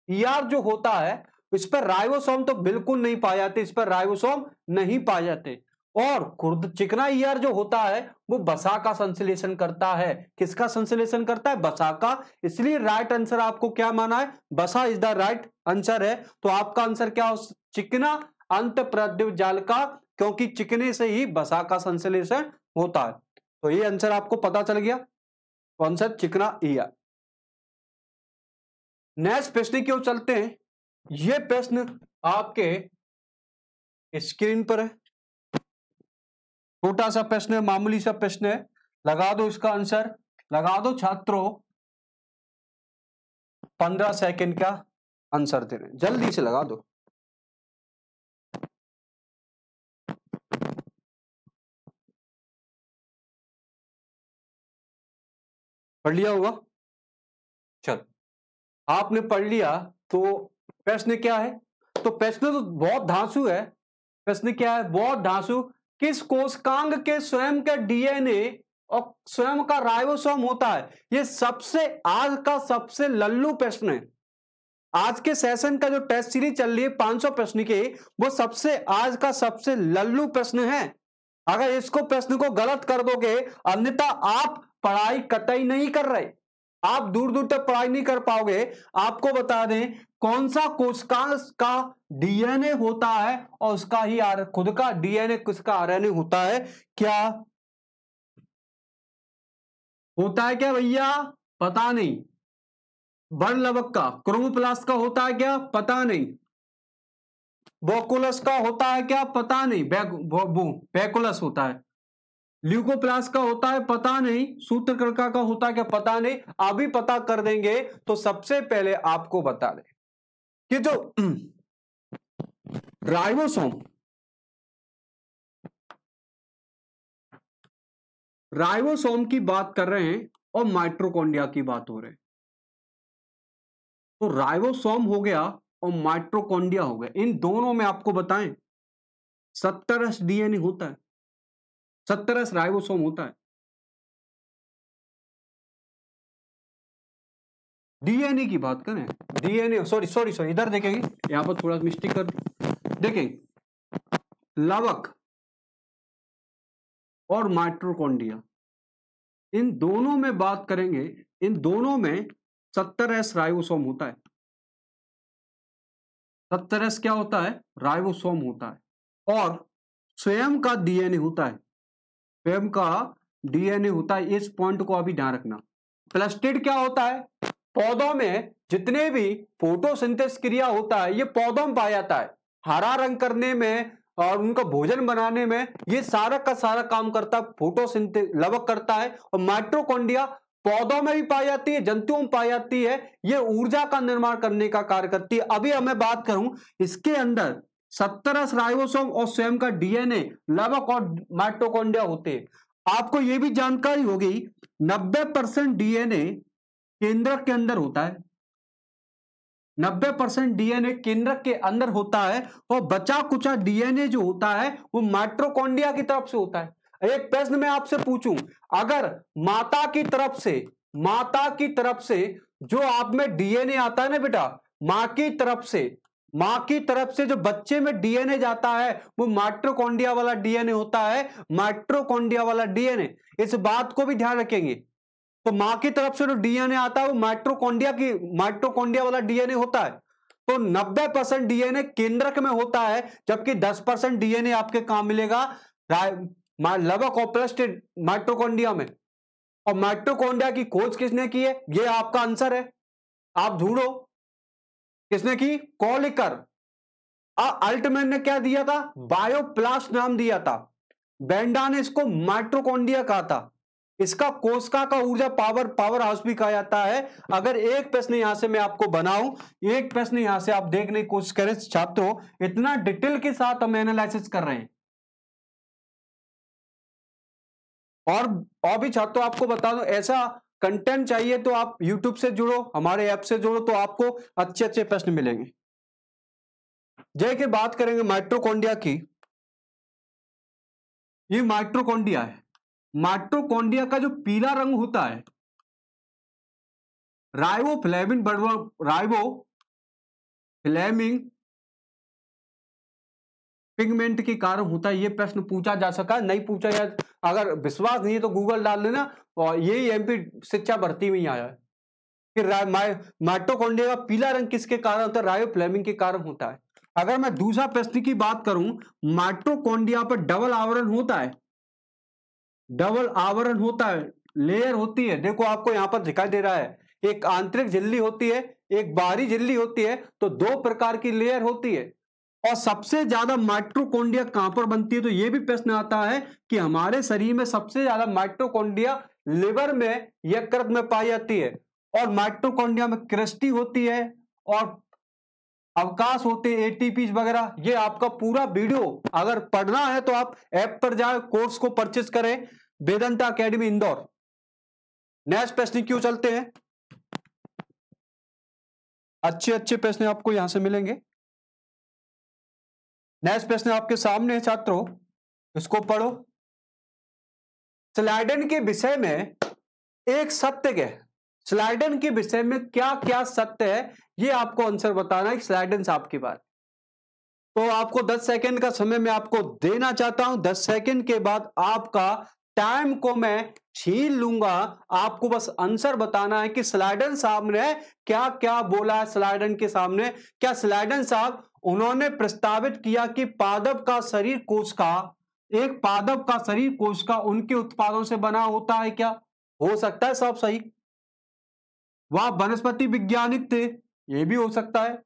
ईआर जो होता है इस पर राइबोसोम तो बिल्कुल नहीं पाए जाते, इस पर राइबोसोम नहीं पाए जाते। और चिकना ईआर जो होता है वो वसा का संश्लेषण करता है। किसका संश्लेषण करता है? वसा का। इसलिए राइट आंसर आपको क्या माना है? वसा इज द राइट आंसर है। तो आपका आंसर क्या हो? चिकना अंतःप्रद्य जालिका, क्योंकि चिकने से ही वसा का संश्लेषण होता है। तो ये आंसर आपको पता चल गया, कौन सा? चिकना ईआर। नेक्स्ट प्रश्न की ओर चलते हैं। यह प्रश्न आपके स्क्रीन पर है, छोटा सा प्रश्न है, मामूली सा प्रश्न है। लगा दो इसका आंसर, लगा दो छात्रों। 15 सेकंड का आंसर दे रहे हैं, जल्दी से लगा दो। पढ़ लिया होगा। चल, आपने पढ़ लिया तो प्रश्न क्या है? तो प्रश्न तो बहुत धांसू है। प्रश्न क्या है? बहुत धांसू। किस कोशिकांग के स्वयं का डीएनए और स्वयं का राइबोसोम होता है? ये सबसे आज का सबसे लल्लू प्रश्न है। आज के सेशन का जो टेस्ट सीरीज चल रही है 500 प्रश्न के, वो सबसे आज का सबसे लल्लू प्रश्न है। अगर इसको प्रश्न को गलत कर दोगे, अन्यथा आप पढ़ाई कतई नहीं कर रहे, आप दूर दूर तक पढ़ाई नहीं कर पाओगे। आपको बता दें कौन सा कोशिकांग का डीएनए होता है और उसका ही खुद का डीएनए किसका आरएनए होता है। क्या होता है? क्या भैया पता नहीं। बड़ लवक का क्रोमोप्लास्ट का होता है क्या? पता नहीं। वोकुलस का होता है क्या? पता नहीं। वैकुलस होता है। ल्यूकोप्लास्ट का होता है? पता नहीं। सूत्रकृमिका का होता है क्या? पता नहीं। अभी पता कर देंगे। तो सबसे पहले आपको बता दें कि जो राइबोसोम की बात कर रहे हैं और माइटोकॉन्ड्रिया की बात हो रही है। तो राइबोसोम हो गया और माइटोकॉन्ड्रिया हो गया। इन दोनों में आपको बताएं 70 डीएनए होता है, 70 राइबोसोम होता है। डीएनए की बात करें, डीएनए सॉरी इधर देखेंगे, यहां पर थोड़ा मिस्टेक कर देखेंगे। लवक और माइटोकॉन्ड्रिया, इन दोनों में बात करेंगे, इन दोनों में 70 राइबोसोम होता है। 70 क्या होता है? राइबोसोम होता है। और स्वयं का डीएनए होता है, स्वयं का डीएनए होता है। इस पॉइंट को अभी ध्यान रखना। प्लास्टिड क्या होता है? पौधों में जितने भी फोटोसिंथेसिस क्रिया होता है ये पौधों में पाया जाता है। हरा रंग करने में और उनका भोजन बनाने में ये सारा का सारा काम करता है फोटोसिंथेसिस, लवक करता है। और माइटोकॉन्ड्रिया पौधों में भी पाई जाती है, जंतुओं में पाई जाती है। ये ऊर्जा का निर्माण करने का कार्य करती है। अभी मैं बात करूं इसके अंदर 70 राइबोसोम और स्वयं का डीएनए, लवक और माइटोकॉन्ड्रिया होते हैं। आपको यह भी जानकारी होगी 90% डीएनए केंद्रक के अंदर होता है। 90% डीएनए केंद्रक के अंदर होता है और बचा कुचा डीएनए जो होता है वो माइटोकॉन्ड्रिया की तरफ से होता है। एक प्रश्न मैं आपसे पूछूं, अगर माता की तरफ से जो आप में डीएनए आता है ना बेटा, मां की तरफ से जो बच्चे में डीएनए जाता है वो माइटोकॉन्ड्रिया वाला डीएनए होता है। माइटोकॉन्ड्रिया वाला डीएनए, इस बात को भी ध्यान रखेंगे। तो मां की तरफ से जो डीएनए आता है वो माइटोकॉन्ड्रिया वाला डीएनए होता है। तो 90% डीएनए केंद्रक में होता है, जबकि 10% डीएनए आपके कहां मिलेगा? लवक और प्लास्टिड माइटोकॉन्ड्रिया में। और माइटोकॉन्ड्रिया की खोज किसने की है? ये आपका आंसर है, आप ढूंढो किसने की। कॉलिकर। अल्टमैन ने क्या दिया था? बायोप्लास्ट नाम दिया था। बेंडा ने इसको माइटोकॉन्ड्रिया कहा था। इसका कोशिका का ऊर्जा पावर हाउस भी कहा जाता है। अगर एक प्रश्न यहां से मैं आपको बनाऊं, एक प्रश्न यहां से आप देखने की कोशिश करें छात्रों, इतना डिटेल के साथ हम एनालिसिस कर रहे हैं। और भी छात्रों आपको बता दो, ऐसा कंटेंट चाहिए तो आप YouTube से जुड़ो, हमारे ऐप से जुड़ो, तो आपको अच्छे अच्छे प्रश्न मिलेंगे। जय के बात करेंगे माइटोकॉन्ड्रिया की। ये माइटोकॉन्ड्रिया है। माइटोकॉन्ड्रिया का जो पीला रंग होता है राइबोफ्लेविन पिगमेंट के कारण होता है। ये प्रश्न पूछा जा सका, नहीं पूछा जाए, अगर विश्वास नहीं है तो गूगल डाल लेना। और यही एमपी शिक्षा भर्ती में ही आया है कि माइटोकॉन्ड्रिया का पीला रंग किसके कारण होता है? राइबोफ्लेविन के कारण होता है। अगर मैं दूसरा प्रश्न की बात करूं, माइटोकॉन्ड्रिया पर डबल आवरण होता है, डबल आवरण होता है, लेयर होती है। देखो आपको यहां पर दिखाई दे रहा है, एक आंतरिक झिल्ली होती है, एक बाहरी झिल्ली होती है। तो दो प्रकार की लेयर होती है। और सबसे ज्यादा माइटोकॉन्ड्रिया कहां पर बनती है? तो यह भी प्रश्न आता है कि हमारे शरीर में सबसे ज्यादा माइटोकॉन्ड्रिया लिवर में, यकृत में पाई जाती है। और माइटोकॉन्ड्रिया में क्रिस्टी होती है और अवकाश होते हैं, एटीपी वगैरह। ये आपका पूरा वीडियो अगर पढ़ना है तो आप ऐप पर जाए, कोर्स को परचेज करें, वेदांता एकेडमी इंदौर। नेक्स्ट प्रश्न क्यों चलते हैं, अच्छे अच्छे प्रश्न आपको यहां से मिलेंगे। नेक्स्ट प्रश्न आपके सामने है छात्रों, इसको पढ़ो। स्लाइडन के विषय में एक सत्य है, स्लाइडन के विषय में क्या क्या सत्य है, ये आपको आंसर बताना है स्लाइडन साहब की बात। तो आपको 10 सेकंड का समय मैं आपको देना चाहता हूं। 10 सेकंड के बाद आपका टाइम को मैं छीन लूंगा। आपको बस आंसर बताना है कि स्लाइडन साहब ने क्या क्या बोला है। स्लाइडन के सामने क्या स्लाइडन साहब उन्होंने प्रस्तावित किया कि पादप का शरीर कोशिका, एक पादप का शरीर कोशिका उनके उत्पादों से बना होता है क्या? हो सकता है सब सही। वह वनस्पति वैज्ञानिक थे, यह भी हो सकता है।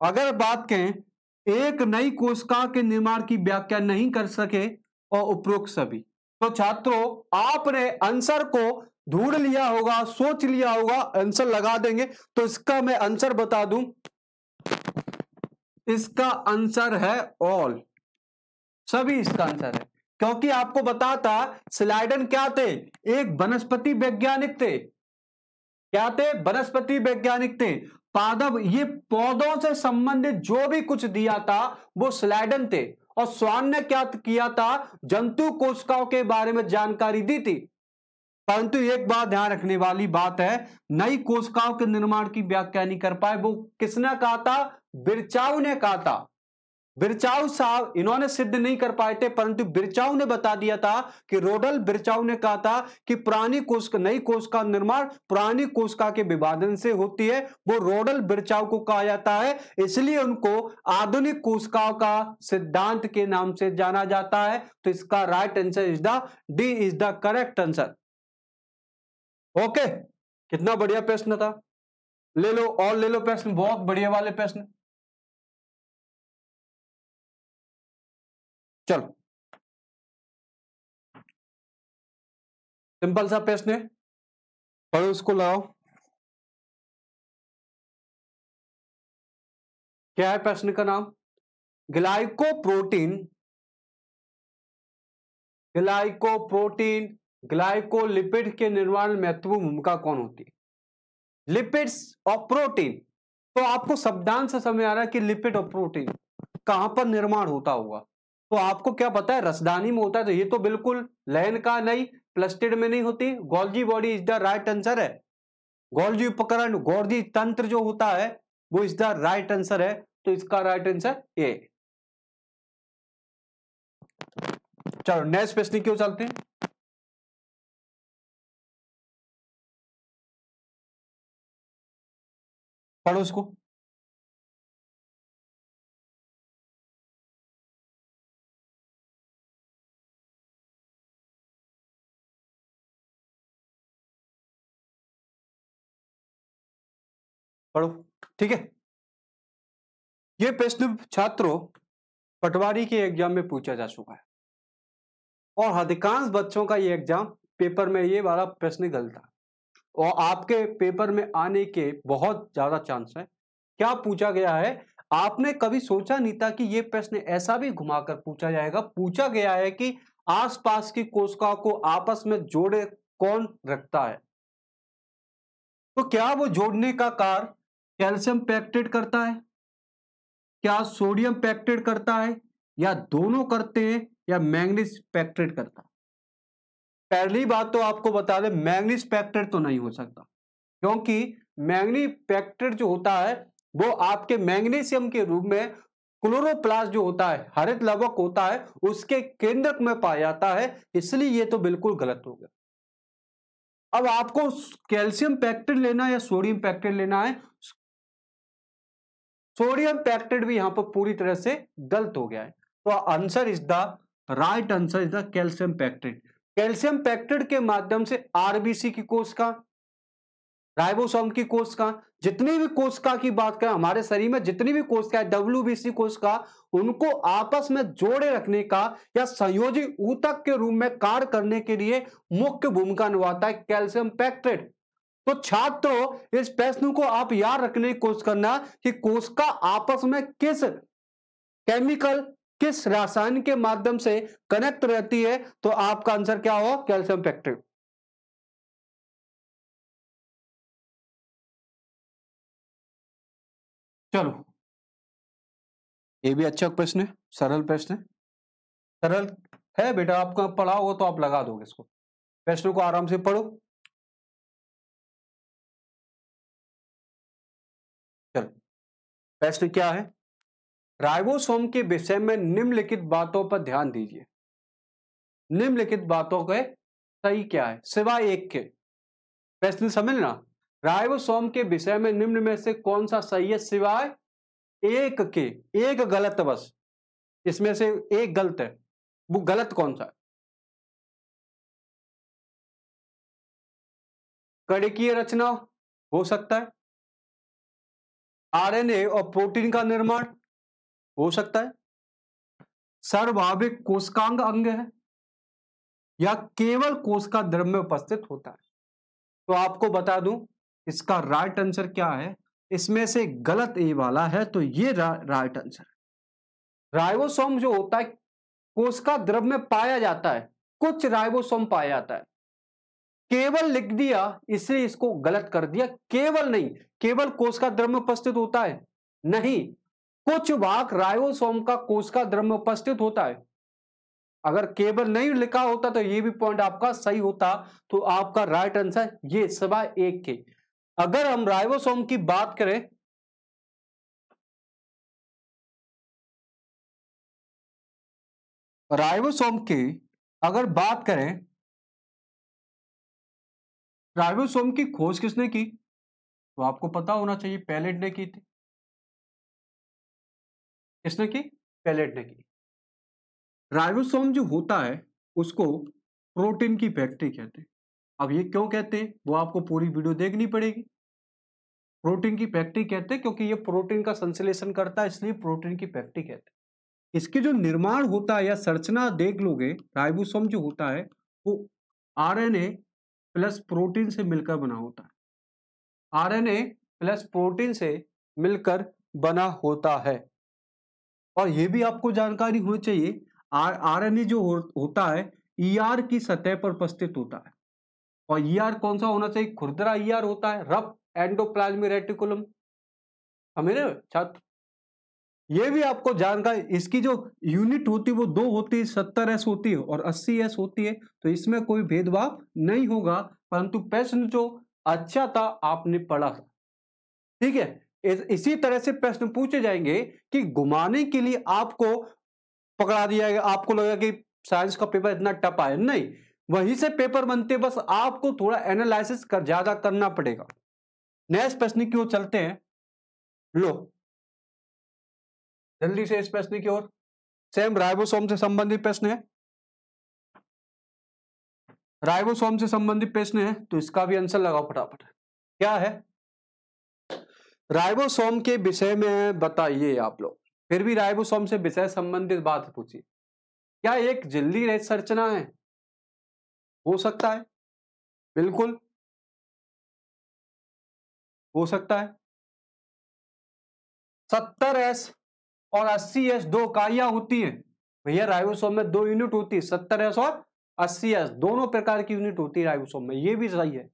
अगर बात करें एक नई कोशिका के निर्माण की व्याख्या नहीं कर सके और उपरोक्त सभी, तो छात्रों आपने आंसर को ढूंढ लिया होगा, सोच लिया होगा, आंसर लगा देंगे। तो इसका मैं आंसर बता दूं, इसका आंसर है ऑल, सभी इसका आंसर है। क्योंकि आपको बताता स्लाइडन क्या थे, एक वनस्पति वैज्ञानिक थे। क्या थे? वनस्पति वैज्ञानिक थे। पादप, ये पौधों से संबंधित जो भी कुछ दिया था वो स्लाइडन थे। और स्वान ने क्या किया था? जंतु कोशिकाओं के बारे में जानकारी दी थी। परंतु एक बात ध्यान रखने वाली बात है, नई कोशिकाओं के निर्माण की व्याख्या नहीं कर पाए। वो किसने कहा था? बिरचाऊ ने कहा था। बिरचाऊ साहब इन्होंने सिद्ध नहीं कर पाए थे, परंतु बिरचाऊ ने बता दिया था कि रोडल बिरचाऊ ने कहा था कि पुरानी कोशिका, नई कोशिका निर्माण पुरानी कोशिका के विभाजन से होती है। वो रोडल बिरचाऊ को कहा जाता है, इसलिए उनको आधुनिक कोशिकाओं का सिद्धांत के नाम से जाना जाता है। तो इसका right answer is the D, is the correct answer. Okay, कितना बढ़िया प्रश्न था। ले लो और ले लो प्रश्न, बहुत बढ़िया वाले प्रश्न। चलो, सिंपल सा प्रश्न है, पढ़ो उसको, लाओ। क्या है प्रश्न का नाम? ग्लाइकोप्रोटीन, ग्लाइकोप्रोटीन, ग्लाइकोलिपिड के निर्माण में महत्वपूर्ण भूमिका कौन होती है? लिपिड्स और प्रोटीन। तो आपको शब्दांश से समझ आ रहा है कि लिपिड और प्रोटीन कहां पर निर्माण होता होगा। तो आपको क्या पता है? रसदानी में होता है। तो ये तो बिल्कुल लैन का नहीं, प्लस्टिड में नहीं होती। Golgi body is the right answer है। गोल्जी उपकरण, गोल्जी तंत्र जो होता है वो इज द राइट आंसर है। तो इसका राइट आंसर ए। चलो नेक्स्ट प्रश्न क्यों चलते हैं। पढ़ो उसको। पढ़ो, ठीक है। ये प्रश्न छात्रों पटवारी के एग्जाम में पूछा जा चुका है और अधिकांश बच्चों का ये एग्जाम पेपर में ये वाला प्रश्न गलत था और आपके पेपर में आने के बहुत ज्यादा चांस है। क्या पूछा गया है? आपने कभी सोचा नहीं था कि ये प्रश्न ऐसा भी घुमाकर पूछा जाएगा। पूछा गया है कि आसपास की कोशिकाओं को आपस में जोड़े कौन रखता है? तो क्या वो जोड़ने का कार्य कैल्शियम पेक्टेट करता है, क्या सोडियम पेक्टेट करता है, या दोनों करते हैं, या मैंगनीज पेक्टेट करता है? पहली बात तो आपको बता दें, मैंगनीज पेक्टेट तो नहीं हो सकता, क्योंकि मैंगनीज पेक्टेट जो होता है वो आपके मैग्नीशियम के रूप में क्लोरोप्लास्ट जो होता है, हरित लवक होता है, उसके केंद्रक में पाया जाता है। इसलिए ये तो बिल्कुल गलत हो गया। अब आपको कैल्शियम पेक्टेट लेना है या सोडियम पेक्टेट लेना है? सोडियम पेक्टेट भी यहां पर पूरी तरह से गलत हो गया है। तो answer is the right answer is the calcium pectate. Calcium pectate के माध्यम से आरबीसी की कोशिका, राइबोसोम की कोशिका, जितनी भी कोशिका की बात करें हमारे शरीर में, जितनी भी कोशिका है डब्ल्यूबीसी कोशिका, उनको आपस में जोड़े रखने का या संयोजी ऊतक के रूप में कार्य करने के लिए मुख्य भूमिका निभाता है कैल्शियम पेक्टेट। तो छात्रों इस प्रश्न को आप याद रखने की कोशिश करना कि कोशिका आपस में किस केमिकल, किस रासायन के माध्यम से कनेक्ट रहती है। तो आपका आंसर क्या होगा? Calcium pectate. चलो, ये भी अच्छा प्रश्न है, सरल प्रश्न है, सरल है बेटा, आपको पढ़ा होगा तो आप लगा दोगे इसको। प्रश्न को आराम से पढ़ो। चलो, प्रश्न क्या है? राइबोसोम के विषय में निम्नलिखित बातों पर ध्यान दीजिए। निम्नलिखित बातों के सही क्या है सिवाय एक के। प्रश्न समझना, राइबोसोम के विषय में निम्न में से कौन सा सही है सिवाय एक के। एक गलत है बस, इसमें से एक गलत है। वो गलत कौन सा है? कणिकीय रचना हो सकता है, आरएनए और प्रोटीन का निर्माण हो सकता है, सर्वाभिक कोशिकांग अंग है, या केवल कोश का द्रव में उपस्थित होता है। तो आपको बता दूं इसका राइट आंसर क्या है। इसमें से गलत ए वाला है, तो ये राइट आंसर है। राइबोसोम जो होता है कोश का द्रव में पाया जाता है, कुछ राइबोसोम पाया जाता है। केवल लिख दिया इसलिए इसको गलत कर दिया। केवल नहीं, केवल कोश का द्रव में उपस्थित होता है नहीं, कुछ भाग राइबोसोम का कोश का द्रव में उपस्थित होता है। अगर केवल नहीं लिखा होता तो ये भी पॉइंट आपका सही होता। तो आपका राइट आंसर ये सिवाय एक के। अगर हम राइबोसोम की बात करें, राइबोसोम की अगर बात करें, राइबोसोम की खोज किसने की? तो आपको पता होना चाहिए, पैलेट ने की थी। किसने की? पैलेट ने की। राइबोसोम जो होता है उसको प्रोटीन की फैक्ट्री कहते हैं। अब ये क्यों कहते हैं वो आपको पूरी वीडियो देखनी पड़ेगी। प्रोटीन की फैक्ट्री कहते हैं क्योंकि ये प्रोटीन का संश्लेषण करता है, इसलिए प्रोटीन की फैक्ट्री कहते हैं। इसके जो निर्माण होता है या संरचना देख लोगे, राइबोसोम जो होता है वो आरएनए प्लस प्रोटीन से मिलकर बना होता है। आरएनए प्लस प्रोटीन से मिलकर बना होता है। और यह भी आपको जानकारी होनी चाहिए, आरएनए जो होता है ईआर की सतह पर उपस्थित होता है। और ईआर कौन सा होना चाहिए? खुरदरा ईआर होता है, रफ एंडोप्लाज्मिक रेटिकुलम। समझ रहे हो छात्र? ये भी आपको जानकारी, इसकी जो यूनिट होती है वो दो होती है, 70S होती है और 80S होती है। तो इसमें कोई भेदभाव नहीं होगा, परंतु प्रश्न जो अच्छा था आपने पढ़ा, ठीक है। इसी तरह से प्रश्न पूछे जाएंगे कि घुमाने के लिए आपको पकड़ा दिया गया, आपको लगेगा कि साइंस का पेपर इतना टफ आया, नहीं, वहीं से पेपर बनते, बस आपको थोड़ा एनालिसिस कर ज्यादा करना पड़ेगा। नेक्स्ट प्रश्न की ओर चलते हैं। लो जल्दी से इस प्रश्न की ओर, सेम राइबोसोम से संबंधित प्रश्न है। राइबोसोम से संबंधित प्रश्न है तो इसका भी आंसर लगाओ फटाफट। क्या है? राइबोसोम के विषय में बताइए आप लोग। फिर भी राइबोसोम से विषय संबंधित बात पूछिए। क्या एक झिल्ली रहित संरचना है? हो सकता है, बिल्कुल हो सकता है। 70S और 80S दो इकाइयां होती हैं भैया। राइबोसोम में दो यूनिट होती है, 70S और 80S, दोनों प्रकार की यूनिट होती है राइबोसोम में। ये भी सही है।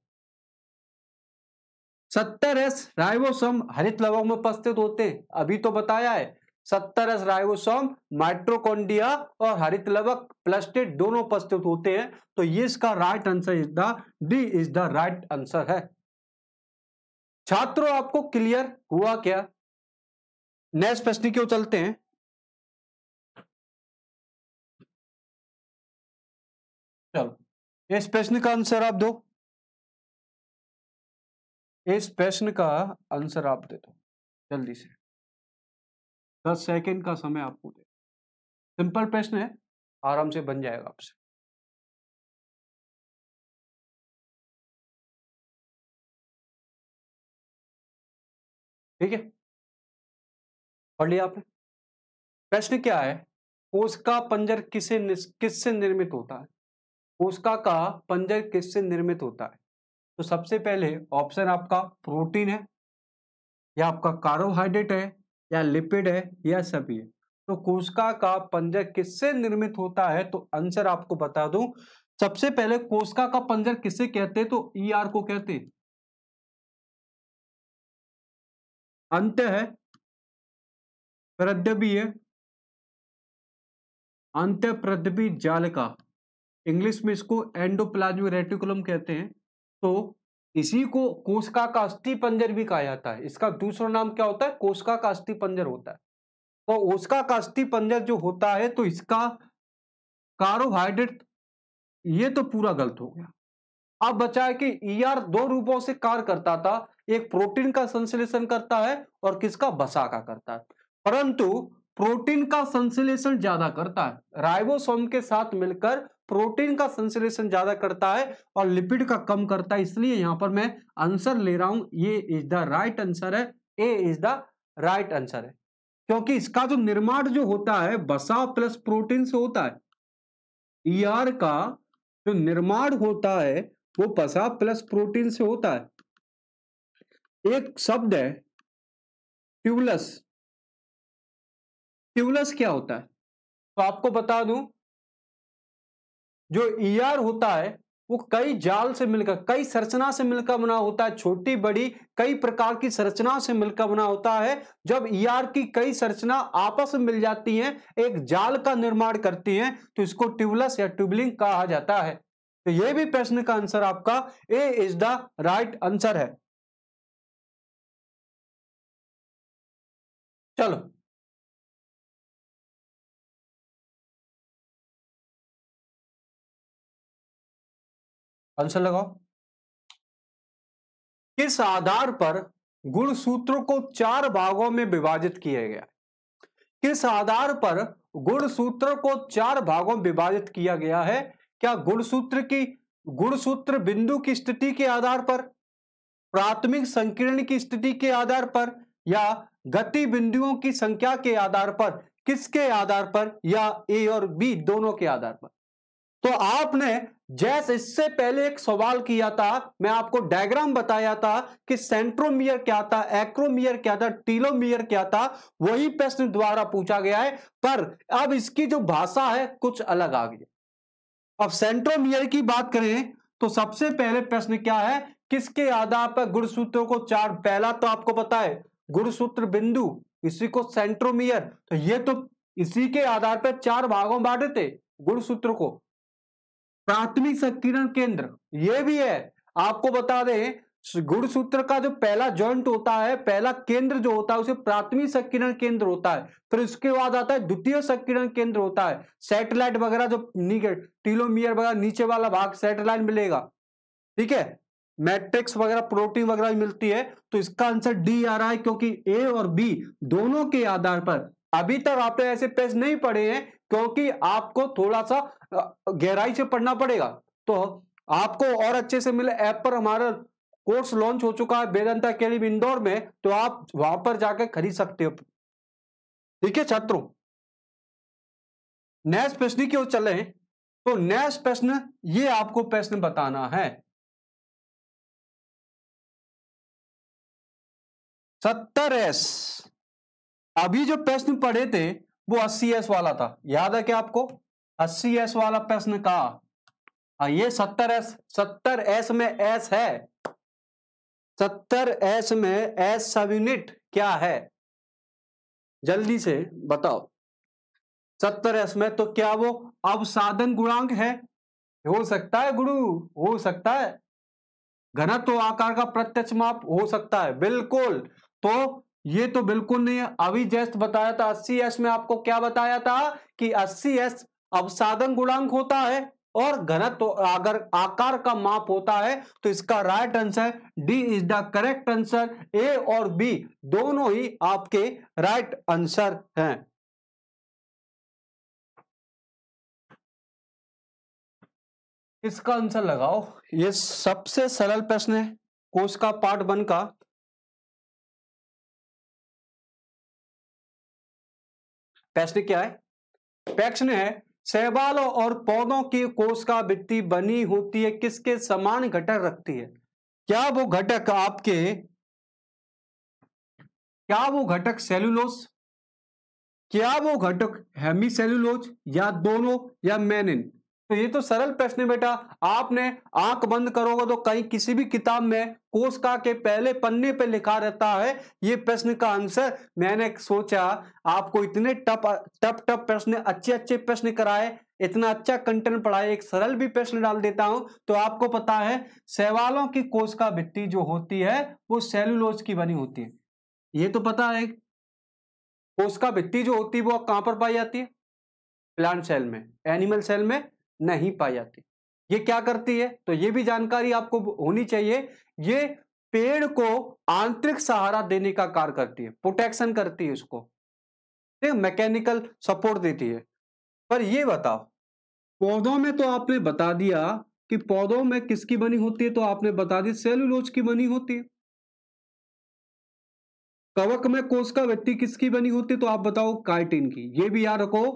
70S राइबोसोम हरित लवक में उपस्थित होते हैं, अभी तो बताया है। 70S राइबोसोम माइटोकॉन्ड्रिया और हरित लवक प्लास्टिड दोनों उपस्थित होते हैं। तो ये इसका right answer is the D, is the right answer है। छात्रों आपको क्लियर हुआ क्या? नेक्स्ट प्रश्न क्यों चलते हैं। चलो इस प्रश्न का आंसर आप दो। इस प्रश्न का आंसर आप दे दो जल्दी से, 10 सेकंड का समय आपको दे। सिंपल प्रश्न है, आराम से बन जाएगा आपसे। ठीक है, पढ़ लिया आपने? प्रश्न क्या है? कोशिका पंजर किससे निर्मित होता है? कोशिका का पंजर किससे निर्मित होता है? तो सबसे पहले ऑप्शन आपका प्रोटीन है, या आपका कार्बोहाइड्रेट है, या लिपिड है, या सभी है। तो कोशिका का पंजर किससे निर्मित होता है? तो आंसर आपको बता दूं, सबसे पहले कोशिका का पंजर किसे कहते हैं? तो ईआर को कहते हैं। अंत है प्रद्रवीय अंतःप्रद्रवी जालिका, इंग्लिश में इसको एंडोप्लाज्मिक रेटिकुलम कहते हैं। तो इसी को कोशिका का अस्थिपंजर भी कहा जाता है। इसका दूसरा नाम क्या होता है? कोशिका का अस्थिपंजर होता है। तो कोशिका का अस्थिपंजर जो होता है, तो इसका कार्बोहाइड्रेट, ये तो पूरा गलत हो गया। अब बचा है कि ईआर दो रूपों से कार्य करता था, एक प्रोटीन का संश्लेषण करता है और किसका? वसा का करता है। परंतु प्रोटीन का संश्लेषण ज्यादा करता है, राइबोसोम के साथ मिलकर प्रोटीन का संश्लेषण ज्यादा करता है और लिपिड का कम करता है। इसलिए यहां पर मैं आंसर ले रहा हूं, ये इज द राइट आंसर है, ए इज द राइट आंसर है। क्योंकि इसका जो निर्माण जो होता है वसा प्लस प्रोटीन से होता है। ईआर का जो निर्माण होता है वो वसा प्लस प्रोटीन से होता है। एक शब्द है ट्यूबुलस। ट्यूबुलस क्या होता है? तो आपको बता दूं, जो ईआर होता है वो कई जाल से मिलकर, कई संरचना से मिलकर बना होता है, छोटी बड़ी कई प्रकार की संरचना से मिलकर बना होता है। जब ईआर की कई संरचना आपस में मिल जाती हैं, एक जाल का निर्माण करती हैं, तो इसको ट्यूबुलस या ट्यूबलिंग कहा जाता है। तो यह भी प्रश्न का आंसर आपका ए इज द राइट आंसर है। चलो आंसर लगाओ। किस आधार पर गुणसूत्रों को 4 भागों में विभाजित किया गया? किस आधार पर गुणसूत्र को 4 भागों में विभाजित किया गया है? क्या गुणसूत्र बिंदु की स्थिति के आधार पर, प्राथमिक संकीर्ण की स्थिति के आधार पर, या गति बिंदुओं की संख्या के आधार पर? किसके आधार पर? या ए और बी दोनों के आधार पर? तो आपने जैसे इससे पहले एक सवाल किया था, मैं आपको डायग्राम बताया था कि सेंट्रोमियर क्या था, एक्रोमियर क्या था, टीलोमियर क्या था, वही प्रश्न द्वारा पूछा गया है। पर अब इसकी जो भाषा है कुछ अलग आ गई। अब सेंट्रोमियर की बात करें तो सबसे पहले प्रश्न क्या है? किसके आधार पर गुणसूत्रों को 4? पहला तो आपको पता है गुणसूत्र बिंदु, इसी को सेंट्रोमियर। तो ये तो इसी के आधार पर 4 भागों में बांटे थे गुणसूत्र को। प्राथमिक संकीर्ण केंद्र ये भी है, आपको बता दें गुणसूत्र का जो पहला जॉइंट होता है, पहला केंद्र जो होता है उसे प्राथमिक संकीर्ण केंद्र होता है। फिर उसके बाद आता है द्वितीय संकीर्ण केंद्र होता है, सैटेलाइट वगैरह जो टीलोमियर वगैरह नीचे वाला भाग सैटेलाइट मिलेगा, ठीक है, मैट्रिक्स वगैरह प्रोटीन वगैरह मिलती है। तो इसका आंसर डी आ रहा है, क्योंकि ए और बी दोनों के आधार पर। अभी तक आपने ऐसे प्रश्न नहीं पढ़े हैं, क्योंकि आपको थोड़ा सा गहराई से पढ़ना पड़ेगा। तो आपको और अच्छे से मिले, ऐप पर हमारा कोर्स लॉन्च हो चुका है वेदांता अकेडमी इंदौर में, तो आप वहां पर जाकर खरीद सकते हो। ठीक है छात्रों, नेक्स्ट प्रश्न की ओर चले। तो नेक्स्ट प्रश्न, ये आपको प्रश्न बताना है 70S। अभी जो प्रश्न पढ़े थे वो 80S वाला था, याद है क्या आपको? 80S वाला प्रश्न का ये 70S में एस है, 70S में एस सब यूनिट क्या है? जल्दी से बताओ। 70S में तो क्या वो अवसादन गुणांक है? हो सकता है गुरु, हो सकता है। घनत्व आकार का प्रत्यक्ष माप हो सकता है, बिल्कुल। तो ये तो बिल्कुल नहीं है। अभी जस्ट बताया था 80S में, आपको क्या बताया था कि 80S अवसादन गुणांक होता है और घनत्व अगर आकार का माप होता है। तो इसका right answer D is the correct answer. A और बी दोनों ही आपके राइट आंसर हैं। इसका आंसर लगाओ, ये सबसे सरल प्रश्न है कोर्स का पार्ट 1 का। प्रश्न क्या है? प्रश्न है शैवालों और पौधों की कोशिका भित्ति बनी होती है किसके समान घटक रखती है? क्या वो घटक सेलुलोज, क्या वो घटक हेमी सेलुलोज, या दोनों, या मेनिन? तो ये तो सरल प्रश्न है बेटा। आपने आंख बंद करोगे तो कहीं किसी भी किताब में कोशिका के पहले पन्ने पे लिखा रहता है ये प्रश्न का आंसर। मैंने सोचा आपको इतने टफ टफ टफ प्रश्न, अच्छे अच्छे प्रश्न कराए, इतना अच्छा कंटेंट पढ़ाए, एक सरल भी प्रश्न डाल देता हूं। तो आपको पता है शैवालों की कोशिका भित्ति जो होती है वो सेलुलोज की बनी होती है, ये तो पता है। कोशिका भित्ति जो होती है वो कहां पर पाई जाती है? प्लांट सेल में, एनिमल सेल में नहीं पाई जाती। ये क्या करती है? तो ये भी जानकारी आपको होनी चाहिए। ये पेड़ को आंतरिक सहारा देने का कार्य करती है, प्रोटेक्शन करती है, उसको मैकेनिकल सपोर्ट देती है। पर ये बताओ, पौधों में तो आपने बता दिया कि पौधों में किसकी बनी होती है, तो आपने बता दी सेलुलोज की बनी होती है। कवक में कोशिका भित्ति किसकी बनी होती है, तो आप बताओ काइटिन की। ये भी याद रखो,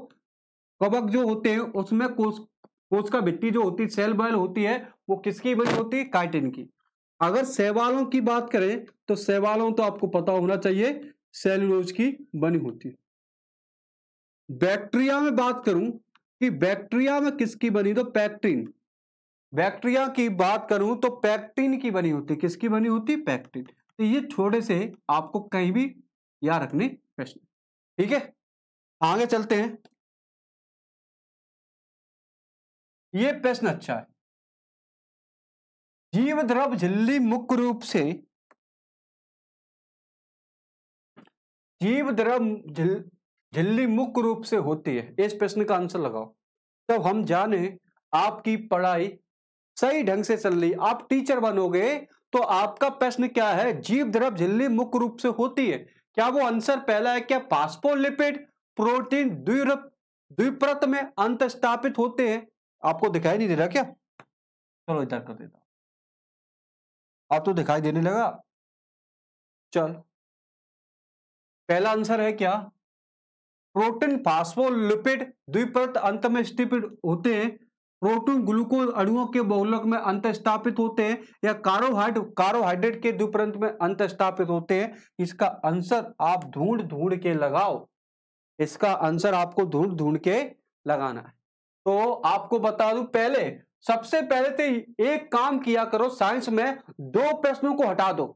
कवक जो होते हैं उसमें कोशिका भित्ति जो होती है, सेल वॉल होती है, वो किसकी बनी होती है? काइटिन की। अगर शैवालों की बात करें तो शैवालों तो आपको पता होना चाहिए सेलुलोज की बनी होती है। बैक्टीरिया में बात करूं कि बैक्टीरिया में किसकी बनी, तो पैक्टिन। बैक्टीरिया की बात करूं तो पैक्टिन की बनी होती है। किसकी बनी होती है? पैक्टिन। तो ये थोड़े से आपको कहीं भी याद रखने प्रश्न, ठीक है। आगे चलते हैं। ये प्रश्न अच्छा है। जीव द्रव झिल्ली मुख्य रूप से, जीव द्रव झिल्ली मुख्य रूप से होती है। इस प्रश्न का आंसर लगाओ तब हम जाने आपकी पढ़ाई सही ढंग से चल रही। आप टीचर बनोगे तो आपका प्रश्न क्या है? जीव द्रव झिल्ली मुख्य रूप से होती है। क्या वो आंसर पहला है? क्या फास्फोलिपिड प्रोटीन द्विपरत में अंत स्थापित होते हैं? आपको दिखाई नहीं दे रहा क्या? चलो इधर कर देता हूं, आप तो दिखाई देने लगा। चल, पहला आंसर है क्या? प्रोटीन फास्फोलिपिड द्विपरत अंत में स्थापित होते हैं। प्रोटीन ग्लूकोज अणुओं के बहुलक में अंत स्थापित होते हैं, या कार्बोहाइड्रेट के द्विपरत में अंत स्थापित होते हैं। इसका आंसर आप ढूंढ ढूंढ के लगाओ। इसका आंसर आपको ढूंढ ढूंढ के लगाना है। तो आपको बता दूं, पहले सबसे पहले तो एक काम किया करो, साइंस में दो प्रश्नों को हटा दो,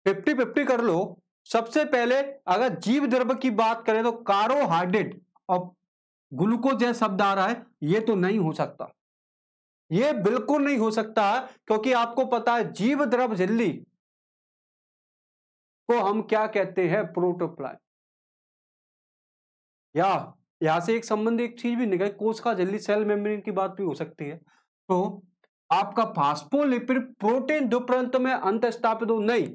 50-50 कर लो। सबसे पहले अगर जीव द्रव्य की बात करें तो कार्बोहाइड्रेट और ग्लूकोज जैसा शब्द आ रहा है, ये तो नहीं हो सकता, ये बिल्कुल नहीं हो सकता। क्योंकि आपको पता है जीव द्रव्य झिल्ली को हम क्या कहते हैं? प्रोटोप्लाज्म। या यहां से एक संबंधी एक चीज भी निकल, कोशिका झिल्ली सेल मेम्ब्रेन की बात भी हो सकती है। तो आपका फास्फोलिपिड प्रोटीन द्विपरत में अंत स्थापित हो, नहीं,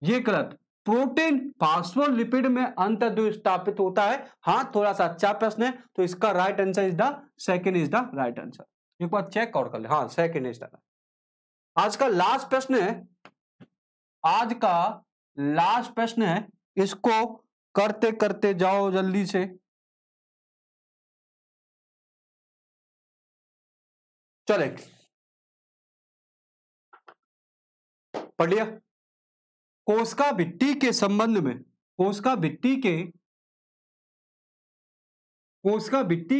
ये गलत। प्रोटीन फास्फोलिपिड में अंत स्थापित होता है। हाँ, थोड़ा सा अच्छा प्रश्न है, तो इसका right answer is the second is the right answer. एक बार चेक और कर ले। हाँ, सेकंड इज द। आज का लास्ट प्रश्न है, आज का लास्ट प्रश्न है, इसको करते करते जाओ जल्दी से। चले, पढ़ लिया? कोशिका भित्ति के संबंध में, कोशिका भित्ति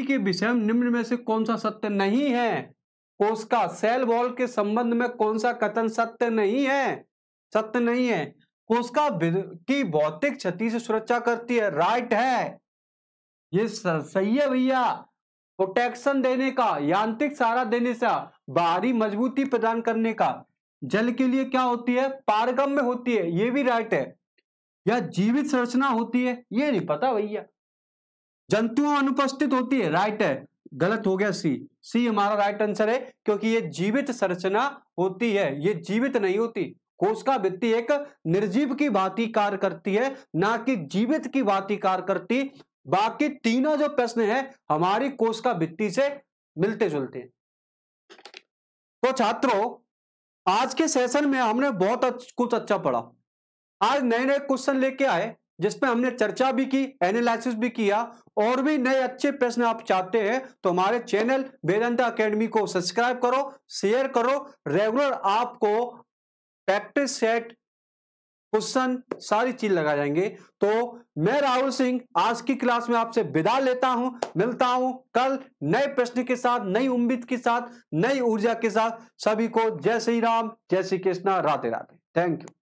के विषय में निम्न में से कौन सा सत्य नहीं है? कोशिका सेल वॉल के संबंध में कौन सा कथन सत्य नहीं है? सत्य नहीं है। कोशिका की भौतिक क्षति से सुरक्षा करती है, राइट है, ये सही है भैया। प्रोटेक्शन देने का, यांत्रिक सहारा देने से, बाहरी मजबूती प्रदान करने का। जल के लिए क्या होती है? पारगम्य होती है, ये भी राइट है। या जीवित संरचना होती है, ये नहीं पता भैया। जंतुओं अनुपस्थित होती है, राइट है। गलत हो गया, सी हमारा राइट आंसर है, क्योंकि ये जीवित संरचना होती है, ये जीवित नहीं होती। कोशिका भित्ति एक निर्जीव की भांति कार्य करती है, ना कि जीवित की भांति कार्य करती। बाकी तीनों जो प्रश्न है हमारी कोशिका भित्ति से मिलते जुलते हैं। तो छात्रों, आज के सेशन में हमने बहुत कुछ अच्छा पढ़ा। आज नए नए क्वेश्चन लेके आए जिसमें हमने चर्चा भी की, एनालिसिस भी किया। और भी नए अच्छे प्रश्न आप चाहते हैं तो हमारे चैनल वेदांता एकेडमी को सब्सक्राइब करो, शेयर करो। रेगुलर आपको प्रैक्टिस सेट क्वेश्चन सारी चीज लगा जाएंगे। तो मैं राहुल सिंह आज की क्लास में आपसे विदा लेता हूं, मिलता हूं कल नए प्रश्न के साथ, नई उम्मीद के साथ, नई ऊर्जा के साथ। सभी को जय श्री राम, जय श्री कृष्णा, राधे राधे। Thank you.